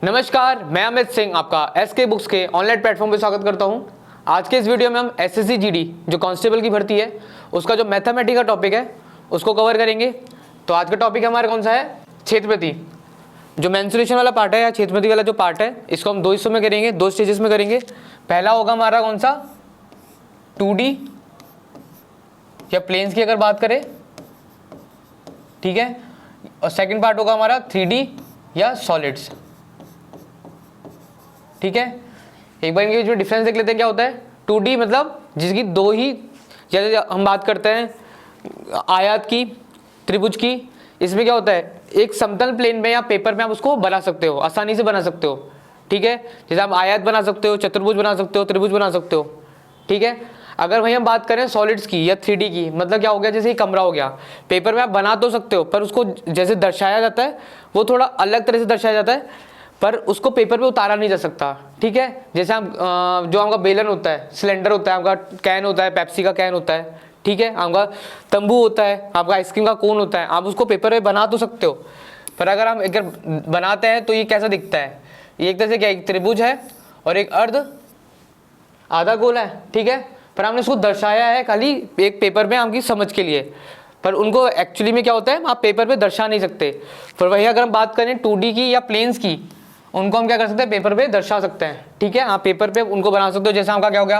नमस्कार, मैं अमित सिंह आपका एसके बुक्स के ऑनलाइन प्लेटफॉर्म पर स्वागत करता हूं। आज के इस वीडियो में हम एसएससी जीडी जो कांस्टेबल की भर्ती है उसका जो मैथमेटिक्स का टॉपिक है उसको कवर करेंगे। तो आज का टॉपिक हमारा कौन सा है? क्षेत्रप्रति। जो मेंसुरेशन वाला पार्ट है या क्षेत्रप्रति वाला जो पार्ट है इसको हम दो हिस्सों में करेंगे, दो स्टेजेस में करेंगे। पहला होगा हमारा कौन सा? 2D या प्लेन्स की अगर बात करें, ठीक है। और सेकंड पार्ट होगा हमारा 3D या सॉलिड्स, ठीक है। एक बार इनके जो डिफरेंस देख लेते हैं क्या होता है। 2D मतलब जिसकी दो ही, जैसे हम बात करते हैं आयत की, त्रिभुज की, इसमें क्या होता है एक समतल प्लेन में या पेपर में आप उसको बना सकते हो, आसानी से बना सकते हो, ठीक है। जैसे आप आयत बना सकते हो, चतुर्भुज बना सकते हो, त्रिभुज बना सकते हो, ठीक है। अगर वहीं हम बात करें सॉलिड्स की या 3D की, मतलब क्या हो गया, जैसे कमरा हो गया, पेपर में आप बना तो सकते हो पर उसको जैसे दर्शाया जाता है वो थोड़ा अलग तरह से दर्शाया जाता है, पर उसको पेपर पे उतारा नहीं जा सकता, ठीक है। जैसे हम जो आपका बेलन होता है, सिलेंडर होता है, आपका कैन होता है, पेप्सी का कैन होता है, ठीक है, आपका तंबू होता है, आपका आइसक्रीम का कोन होता है, आप उसको पेपर पे बना तो सकते हो, पर अगर हम अगर बनाते हैं तो ये कैसा दिखता है, ये एक तरह से क्या, एक त्रिभुज है और एक अर्ध आधा गोल है, ठीक है। पर हमने उसको दर्शाया है खाली एक पेपर में आपकी समझ के लिए, पर उनको एक्चुअली में क्या होता है आप पेपर पे दर्शा नहीं सकते। पर वही अगर हम बात करें 2D की या प्लेन्स की, उनको हम क्या कर सकते हैं, पेपर पे दर्शा सकते हैं, ठीक है। आप पेपर पे उनको बना सकते हो। जैसे आपका क्या हो गया,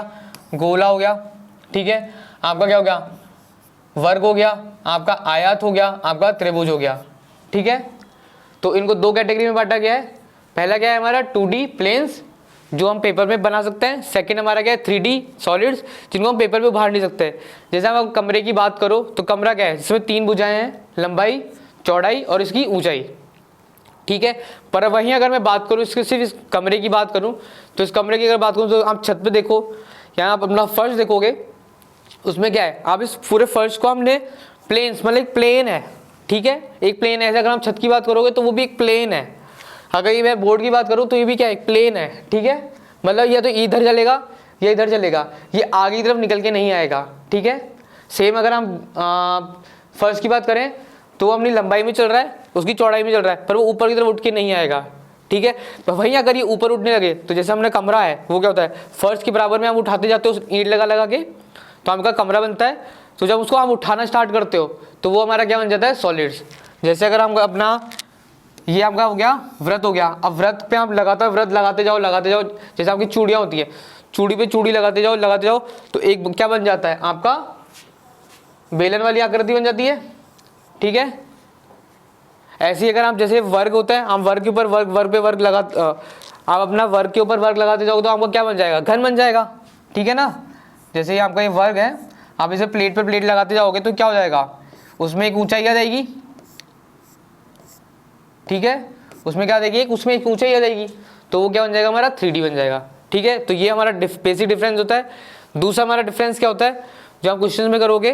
गोला हो गया, ठीक है, आपका क्या हो गया, वर्ग हो गया, आपका आयत हो गया, आपका त्रिभुज हो गया, ठीक है। तो इनको दो कैटेगरी में बांटा गया है। पहला क्या है हमारा 2D प्लेन्स जो हम पेपर में बना सकते हैं। सेकंड हमारा क्या है 3D सॉलिड्स जिनको हम पेपर पे उभार नहीं सकते। जैसे हम कमरे की बात करो तो कमरा क्या है, इसमें 3 भुजाएं हैं, लंबाई, चौड़ाई और इसकी ऊंचाई, ठीक है। पर वहीं अगर मैं बात करूं इसके सिर्फ इस कमरे की बात करूं तो इस कमरे की अगर बात करूं तो आप छत पे देखो, यहाँ आप अपना फर्श देखोगे, उसमें क्या है, आप इस पूरे फर्श को हमने प्लेन्स मतलब एक प्लेन है, ठीक है, एक प्लेन है। ऐसे अगर हम छत की बात करोगे तो वो भी एक प्लेन है। अगर ये मैं बोर्ड की बात करूं तो ये भी क्या है, एक प्लेन है, ठीक है। मतलब या तो इधर चलेगा या इधर चलेगा, ये आगे की तरफ निकल के नहीं आएगा, ठीक है। सेम अगर हम फर्श की बात करें तो वो अपनी लंबाई में चल रहा है, उसकी चौड़ाई में चल रहा है, पर वो ऊपर की तरफ उठ के नहीं आएगा, ठीक है। तो वहीं अगर ये ऊपर उठने लगे तो जैसे हमने कमरा है वो क्या होता है, फर्श के बराबर में हम उठाते जाते हो ईंट लगा लगा के, तो आपका कमरा बनता है। तो जब उसको हम उठाना स्टार्ट करते हो तो वो हमारा क्या बन जाता है, सॉलिड्स। जैसे अगर हम अपना ये आपका हो गया व्रत हो गया, अब व्रत पे आप लगातार व्रत लगाते जाओ लगाते जाओ, जैसे आपकी चूड़ियाँ होती है, चूड़ी पे चूड़ी लगाते जाओ तो एक क्या बन जाता है, आपका बेलन वाली आकृति बन जाती है, ठीक है। ऐसे ही अगर आप जैसे वर्ग होता है, हम वर्ग के ऊपर वर्ग पे वर्ग लगा, आप अपना वर्ग के ऊपर वर्ग लगाते जाओ तो आपको क्या बन जाएगा, घन बन जाएगा, ठीक है ना। जैसे ये आपका ये वर्ग है, आप इसे प्लेट पर प्लेट लगाते जाओगे तो क्या हो जाएगा, उसमें एक ऊंचाई आ जाएगी, ठीक है, उसमें क्या देगी, उसमें एक ऊंचाई आ जाएगी, तो वो क्या बन जाएगा हमारा 3D बन जाएगा, ठीक है। तो ये हमारा बेसिक डिफरेंस होता है। दूसरा हमारा डिफरेंस क्या होता है जो आप क्वेश्चन में करोगे,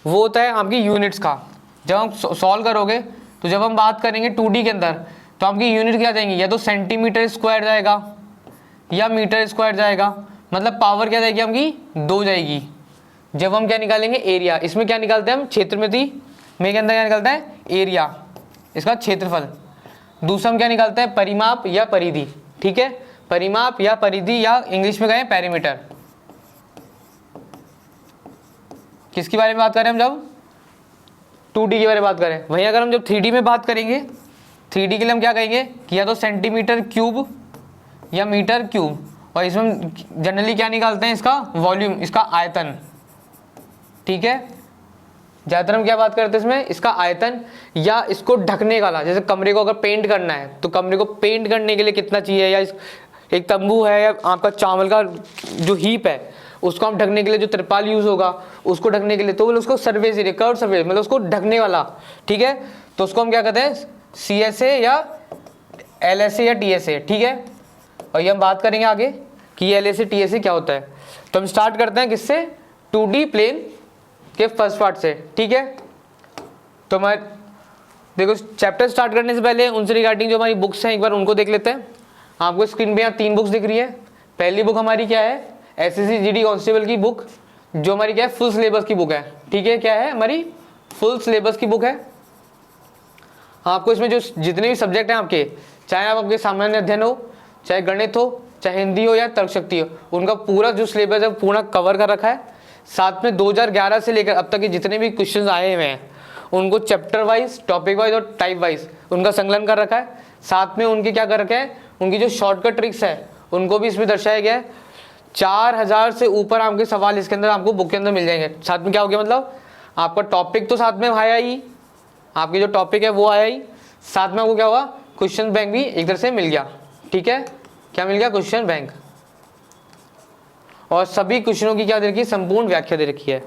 वो होता है आपकी यूनिट्स का। जब हम सॉल्व करोगे तो जब हम बात करेंगे 2D के अंदर तो आपकी यूनिट क्या जाएंगी, या तो सेंटीमीटर स्क्वायर जाएगा या मीटर स्क्वायर जाएगा, मतलब पावर क्या जाएगी आपकी 2 जाएगी। जब हम क्या निकालेंगे, एरिया, इसमें क्या निकालते हैं हम, क्षेत्रप्रति में के अंदर क्या निकालता है, एरिया, इसका क्षेत्रफल। दूसरा हम क्या निकालते हैं, परिमाप या परिधि, ठीक है, परिमाप या परिधि या इंग्लिश में कहें पेरीमीटर। किसकी बारे में बात करें हम जब 2D के बारे में बात करें। वहीं अगर हम जब 3D में बात करेंगे, 3D के लिए हम क्या कहेंगे कि या तो सेंटीमीटर क्यूब या मीटर क्यूब, और इसमें जनरली क्या निकालते हैं, इसका वॉल्यूम, इसका आयतन, ठीक है। ज़्यादातर हम क्या बात करते हैं इसमें, इसका आयतन या इसको ढकने वाला। जैसे कमरे को अगर पेंट करना है तो कमरे को पेंट करने के लिए कितना चाहिए, या एक तंबू है या आपका चावल का जो हीप है उसको हम ढकने के लिए जो तिरपाल यूज होगा उसको ढकने के लिए, तो उसको सर्फेस एरिया, कर्व सर्फेस, मतलब उसको ढकने वाला, ठीक है। तो उसको हम क्या कहते हैं, CSA या LSA या TSA, ठीक है। और ये हम बात करेंगे आगे कि LSA TSA क्या होता है। तो हम स्टार्ट करते हैं किससे, 2D प्लेन के फर्स्ट पार्ट से, ठीक है। तो मैं देखो चैप्टर स्टार्ट करने से पहले उनसे रिगार्डिंग जो हमारी बुक्स हैं एक बार उनको देख लेते हैं। आपको स्क्रीन पे यहाँ 3 बुक्स दिख रही है। पहली बुक हमारी क्या है, SSC GD कांस्टेबल की बुक, जो हमारी क्या है, फुल सिलेबस की बुक है, ठीक है। क्या है हमारी, फुल सिलेबस की बुक है। आपको इसमें जो जितने भी सब्जेक्ट हैं आपके चाहे आप आपके सामान्य अध्ययन हो, चाहे गणित हो, चाहे हिंदी हो या तर्कशक्ति हो, उनका पूरा जो सिलेबस है पूरा कवर कर रखा है। साथ में 2011 से लेकर अब तक के जितने भी क्वेश्चंस आए हुए हैं उनको चैप्टर वाइज, टॉपिक वाइज और टाइप वाइज उनका संकलन कर रखा है। साथ में उनके क्या कर रखे हैं, उनकी जो शॉर्टकट ट्रिक्स है उनको भी इसमें दर्शाया गया है। 4000 से ऊपर आपके सवाल इसके अंदर आपको बुक के अंदर मिल जाएंगे। साथ में क्या हो गया, मतलब आपका टॉपिक तो साथ में आया ही, आपकी जो टॉपिक है वो आया ही, साथ में आपको क्या हुआ, क्वेश्चन बैंक भी एक तरह से मिल गया। ठीक है, क्या मिल गया, क्वेश्चन बैंक। और सभी क्वेश्चनों की क्या दे रखी है, संपूर्ण व्याख्या दे रखी है।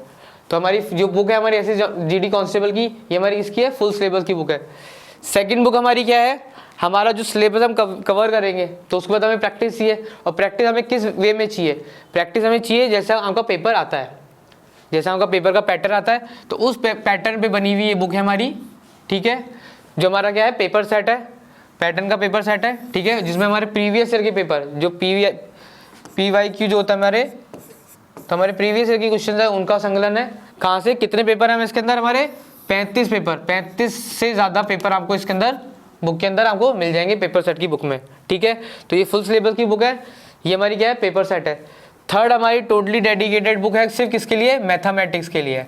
तो हमारी जो बुक है हमारी ऐसे जीडी कांस्टेबल की, ये हमारी इसकी है, फुल सिलेबस की बुक है। सेकंड बुक हमारी क्या है, हमारा जो सिलेबस हम कवर करेंगे तो उसके बाद हमें प्रैक्टिस चाहिए। और प्रैक्टिस हमें किस वे में चाहिए, प्रैक्टिस हमें चाहिए जैसा आपका पेपर आता है, जैसा आपका पेपर का पैटर्न आता है तो उस पैटर्न पे बनी हुई ये बुक है हमारी। ठीक है, जो हमारा क्या है, पेपर सेट है, पैटर्न का पेपर सेट है। ठीक है, जिसमें हमारे प्रीवियस ईयर के पेपर जो PYQ जो होता है हमारे, तो हमारे प्रीवियस ईयर की क्वेश्चन है उनका संकलन है। कहाँ से, कितने पेपर हैं इसके अंदर, हमारे 35 पेपर, 35 से ज़्यादा पेपर आपको इसके अंदर बुक के अंदर आपको मिल जाएंगे पेपर सेट की बुक में। ठीक है, तो ये फुल सिलेबस की बुक है, ये हमारी क्या है, पेपर सेट है। थर्ड हमारी टोटली डेडिकेटेड बुक है, सिर्फ किसके लिए, मैथमेटिक्स के लिए।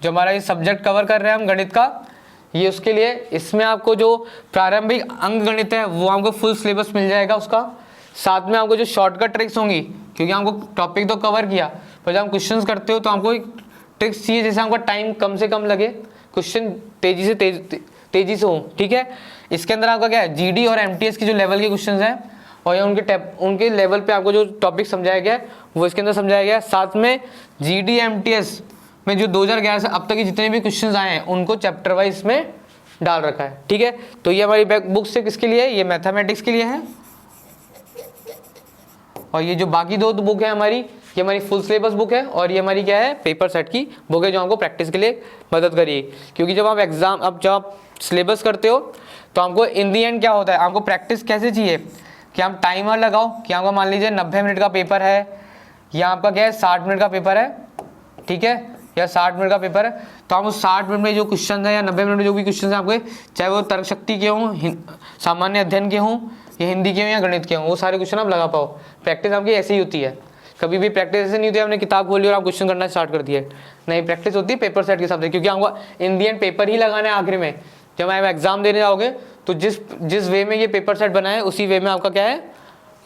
जो हमारा ये सब्जेक्ट कवर कर रहे हैं हम गणित का, ये उसके लिए। इसमें आपको जो प्रारंभिक अंक गणित है वो आपको फुल सिलेबस मिल जाएगा उसका। साथ में आपको जो शॉर्टकट ट्रिक्स होंगी, क्योंकि हमको टॉपिक तो कवर किया पर जब हम क्वेश्चंस करते हो तो हमको एक ट्रिक्स चाहिए जैसे हमको टाइम कम से कम लगे, क्वेश्चन तेजी से हो। ठीक है, इसके अंदर आपका क्या है, जीडी और एमटीएस की जो लेवल के क्वेश्चंस हैं और या उनके लेवल पे आपको जो टॉपिक समझाया गया है वो इसके अंदर समझाया गया है। साथ में जीडी एमटीएस में जो 2011 से अब तक के जितने भी क्वेश्चंस आए हैं उनको चैप्टर वाइज में डाल रखा है। ठीक है, तो ये हमारी बुक से किसके लिए है, ये मैथमेटिक्स के लिए है। और ये जो बाकी दो बुक है हमारी, ये हमारी फुल सिलेबस बुक है और ये हमारी क्या है, पेपर सेट की बुक है जो हमको प्रैक्टिस के लिए मदद करिए। क्योंकि जब आप एग्जाम, अब जब आप सिलेबस करते हो तो हमको इन दी एंड क्या होता है, आपको प्रैक्टिस कैसे चाहिए कि हम टाइमर लगाओ कि आपका मान लीजिए 90 मिनट का पेपर है या आपका क्या है 60 मिनट का पेपर है। ठीक है, या 60 मिनट का पेपर है तो हम उस 60 मिनट में जो क्वेश्चन है या 90 मिनट में जो भी क्वेश्चन है आपके, चाहे वो तर्क शक्ति के हों, सामान्य अध्ययन के हों, या हिंदी के हों या गणित के हों, वो सारे क्वेश्चन आप लगा पाओ। प्रैक्टिस आपकी ऐसी ही होती है, कभी भी प्रैक्टिस ऐसे नहीं होती है आपने किताब खोली और आप क्वेश्चन करना स्टार्ट कर दिया। नहीं, प्रैक्टिस होती है पेपर सेट के हिसाब से, क्योंकि हमको इन दी एंड पेपर ही लगाना है आखिर में। जब आप एग्जाम देने जाओगे तो जिस वे में ये पेपर सेट बना है उसी वे में आपका क्या है,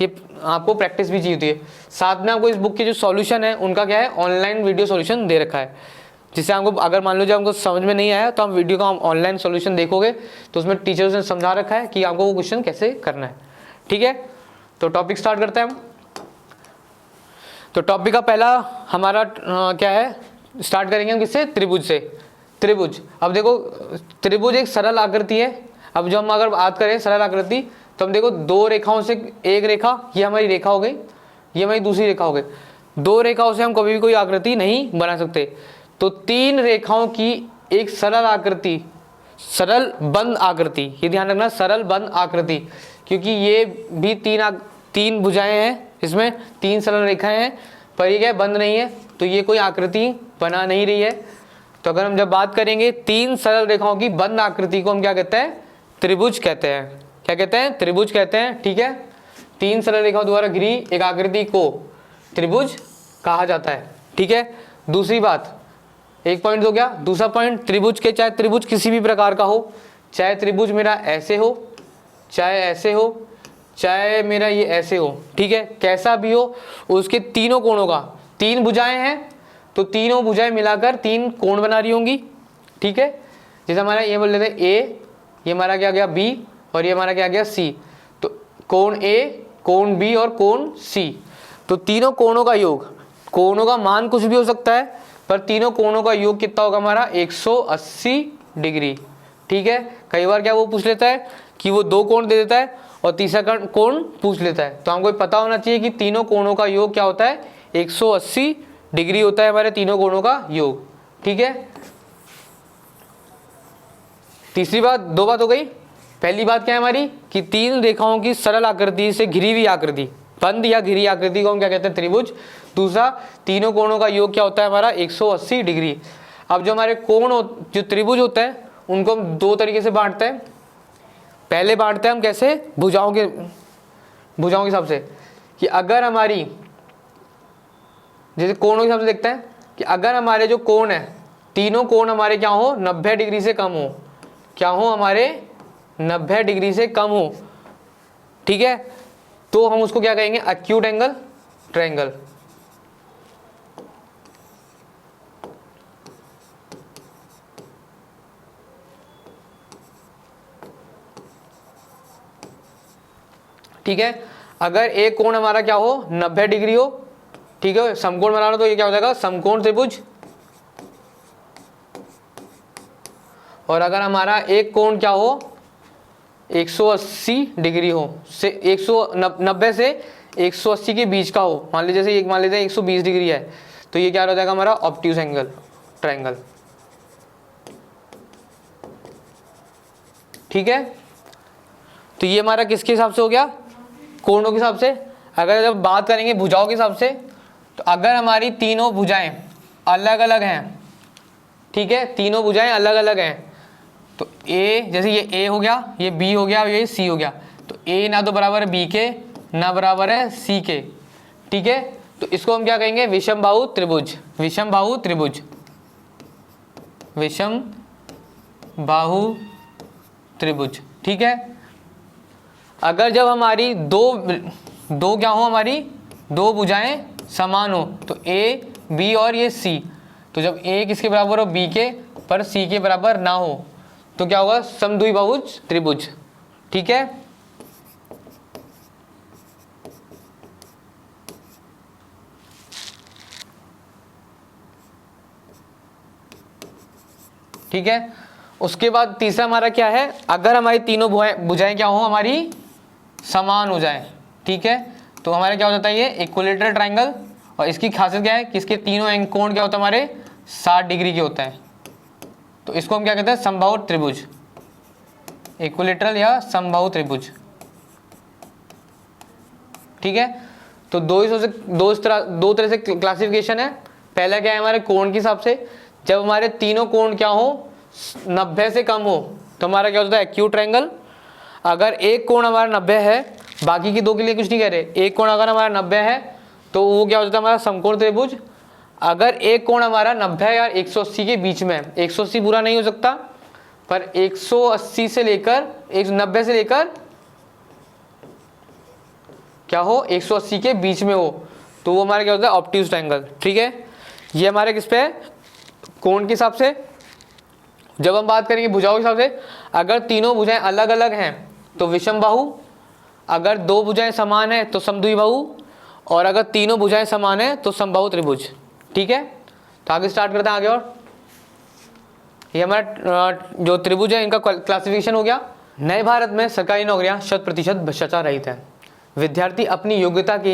ये आपको प्रैक्टिस भी चाहिए होती है। साथ में आपको इस बुक के जो सॉल्यूशन है उनका क्या है, ऑनलाइन वीडियो सॉल्यूशन दे रखा है, जिससे आपको अगर मान लो जब हमको समझ में नहीं आया तो हम वीडियो का ऑनलाइन सॉल्यूशन देखोगे तो उसमें टीचर्स ने समझा रखा है कि आपको वो क्वेश्चन कैसे करना है। ठीक है, तो टॉपिक स्टार्ट करते हैं हम। तो टॉपिक का पहला हमारा क्या है, स्टार्ट करेंगे हम किससे, त्रिभुज से। त्रिभुज, अब देखो त्रिभुज एक सरल आकृति है। अब जो हम अगर बात करें सरल आकृति तो हम देखो दो रेखाओं से एक रेखा, ये हमारी रेखा हो गई, ये हमारी दूसरी रेखा हो गई। दो रेखाओं से हम कभी भी कोई आकृति नहीं बना सकते, तो तीन रेखाओं की एक सरल आकृति, सरल बंद आकृति, ये ध्यान रखना, सरल बंद आकृति, क्योंकि ये भी तीन भुजाएं हैं, इसमें तीन सरल रेखाएं हैं, पर ये क्या बंद नहीं है, तो ये कोई आकृति बना नहीं रही है। तो अगर हम जब बात करेंगे तीन सरल रेखाओं की बंद आकृति को हम क्या कहते हैं, त्रिभुज कहते हैं। क्या कहते हैं, त्रिभुज कहते हैं। ठीक है, तीन सरल रेखाओं द्वारा घिरी एक आकृति को त्रिभुज कहा जाता है। ठीक है, दूसरी बात, एक पॉइंट हो गया। दूसरा पॉइंट, त्रिभुज के, चाहे त्रिभुज किसी भी प्रकार का हो, चाहे त्रिभुज मेरा ऐसे हो, चाहे ऐसे हो, चाहे मेरा ये ऐसे हो, ठीक है, कैसा भी हो, उसके तीनों कोणों का, तीन भुजाएं हैं तो तीनों भुजाएं मिलाकर तीन कोण बना रही होंगी। ठीक है, जैसे हमारा ये बोल लेते हैं ए, ये हमारा क्या गया बी, और ये हमारा क्या गया सी। तो कोण ए, कोण बी और कोण सी, तो तीनों कोणों का योग, कोणों का मान कुछ भी हो सकता है पर तीनों कोणों का योग कितना होगा हमारा, 180 डिग्री। ठीक है, कई बार क्या वो पूछ लेता है कि वो दो कोण दे देता है और तीसरा कोण पूछ लेता है, तो हमको पता होना चाहिए कि तीनों कोणों का योग क्या होता है, 180 डिग्री होता है हमारे तीनों कोणों का योग। ठीक है, तीसरी बात, दो बात हो गई। पहली बात क्या है हमारी कि तीन रेखाओं की सरल आकृति से घिरी हुई आकृति, बंद या घिरी आकृति को हम क्या कहते हैं, त्रिभुज। दूसरा, तीनों कोणों का योग क्या होता है हमारा, 180 डिग्री। अब जो हमारे कोण, जो त्रिभुज होता है उनको हम दो तरीके से बांटते हैं। पहले बांटते हैं हम कैसे, भुजाओं के हिसाब से, कि अगर हमारी, जैसे कोणों के हिसाब से देखते हैं कि अगर हमारे जो कोण है, तीनों कोण हमारे क्या हो, 90 डिग्री से कम हो, क्या हो हमारे 90 डिग्री से कम हो, ठीक है, तो हम उसको क्या कहेंगे, एक्यूट एंगल ट्रायंगल। ठीक है, अगर एक कोण हमारा क्या हो, 90 डिग्री हो, ठीक है, समकोण बना रहा तो ये क्या हो जाएगा, समकोण त्रिभुज। और अगर हमारा एक कोण क्या हो, 180 डिग्री हो, से 190 से 180 के बीच का हो, मान लीजिए जैसे एक मान लेते हैं 120 डिग्री है, तो ये क्या हो जाएगा हमारा ऑब्ट्यूज एंगल ट्रायंगल। ठीक है, तो ये हमारा किसके हिसाब से हो गया, कोणों के हिसाब से। अगर जब बात करेंगे भुजाओं के हिसाब से, तो अगर हमारी तीनों भुजाएं अलग अलग हैं, ठीक है, तीनों भुजाएं अलग अलग हैं, तो ए, जैसे ये ए हो गया, ये बी हो गया, ये सी हो गया, तो ए ना तो बराबर है बी के, ना बराबर है सी के, ठीक है, तो इसको हम क्या कहेंगे, विषमबाहु त्रिभुज, विषमबाहु त्रिभुज, विषमबाहु त्रिभुज। ठीक है, अगर जब हमारी दो क्या हो, हमारी दो भुजाएं समान हो, तो ए बी और ये सी, तो जब ए किसके बराबर हो, बी के, पर सी के बराबर ना हो, तो क्या होगा, समद्विबाहुज त्रिभुज। ठीक है, ठीक है, उसके बाद तीसरा हमारा क्या है, अगर हमारी तीनों भुजाएं क्या हो, हमारी समान हो जाए, ठीक है, तो हमारे क्या हो जाता है, ये इक्विलेटरल ट्रायंगल। और इसकी खासियत क्या है कि इसके तीनों कोण क्या होता है, हमारे 60 डिग्री के होता है, तो इसको हम क्या कहते हैं, समबाहु त्रिभुज, इक्विलेटरल या समबाहु त्रिभुज। ठीक है, तो दो तरह से क्लासिफिकेशन है। पहला क्या है, हमारे कोण के हिसाब से, जब हमारे तीनों कोण क्या हो, 90 से कम हो, तो हमारा क्या होता है, एक्यूट ट्रायंगल। अगर एक कोण हमारा 90 है, बाकी की दो के लिए कुछ नहीं कह रहे, एक कोण अगर हमारा 90 है तो वो क्या हो जाता है, हमारा समकोण त्रिभुज। अगर एक कोण हमारा 90 या 180 के बीच में, 180 पूरा नहीं हो सकता, पर 180 से लेकर 90 से लेकर क्या हो, 180 के बीच में हो, तो वो हमारा क्या होता है, ऑब्ट्यूज ट्रायंगल। ठीक है, ये हमारे किस पे है, कोण के हिसाब से। जब हम बात करेंगे भुजाओं के हिसाब से, अगर तीनों भुजाएं अलग अलग हैं तो विषमबाहु, अगर दो भुजाएं समान है तो समद्विबाहु, और अगर तीनों भुजाएं समान है तो समबाहु त्रिभुज। ठीक है, तो आगे स्टार्ट करते हैं आगे। और ये हमारा जो त्रिभुज है इनका क्लासिफिकेशन हो गया। नए भारत में सरकारी नौकरियां 100% भ्रष्टाचार रहित है। विद्यार्थी अपनी योग्यता के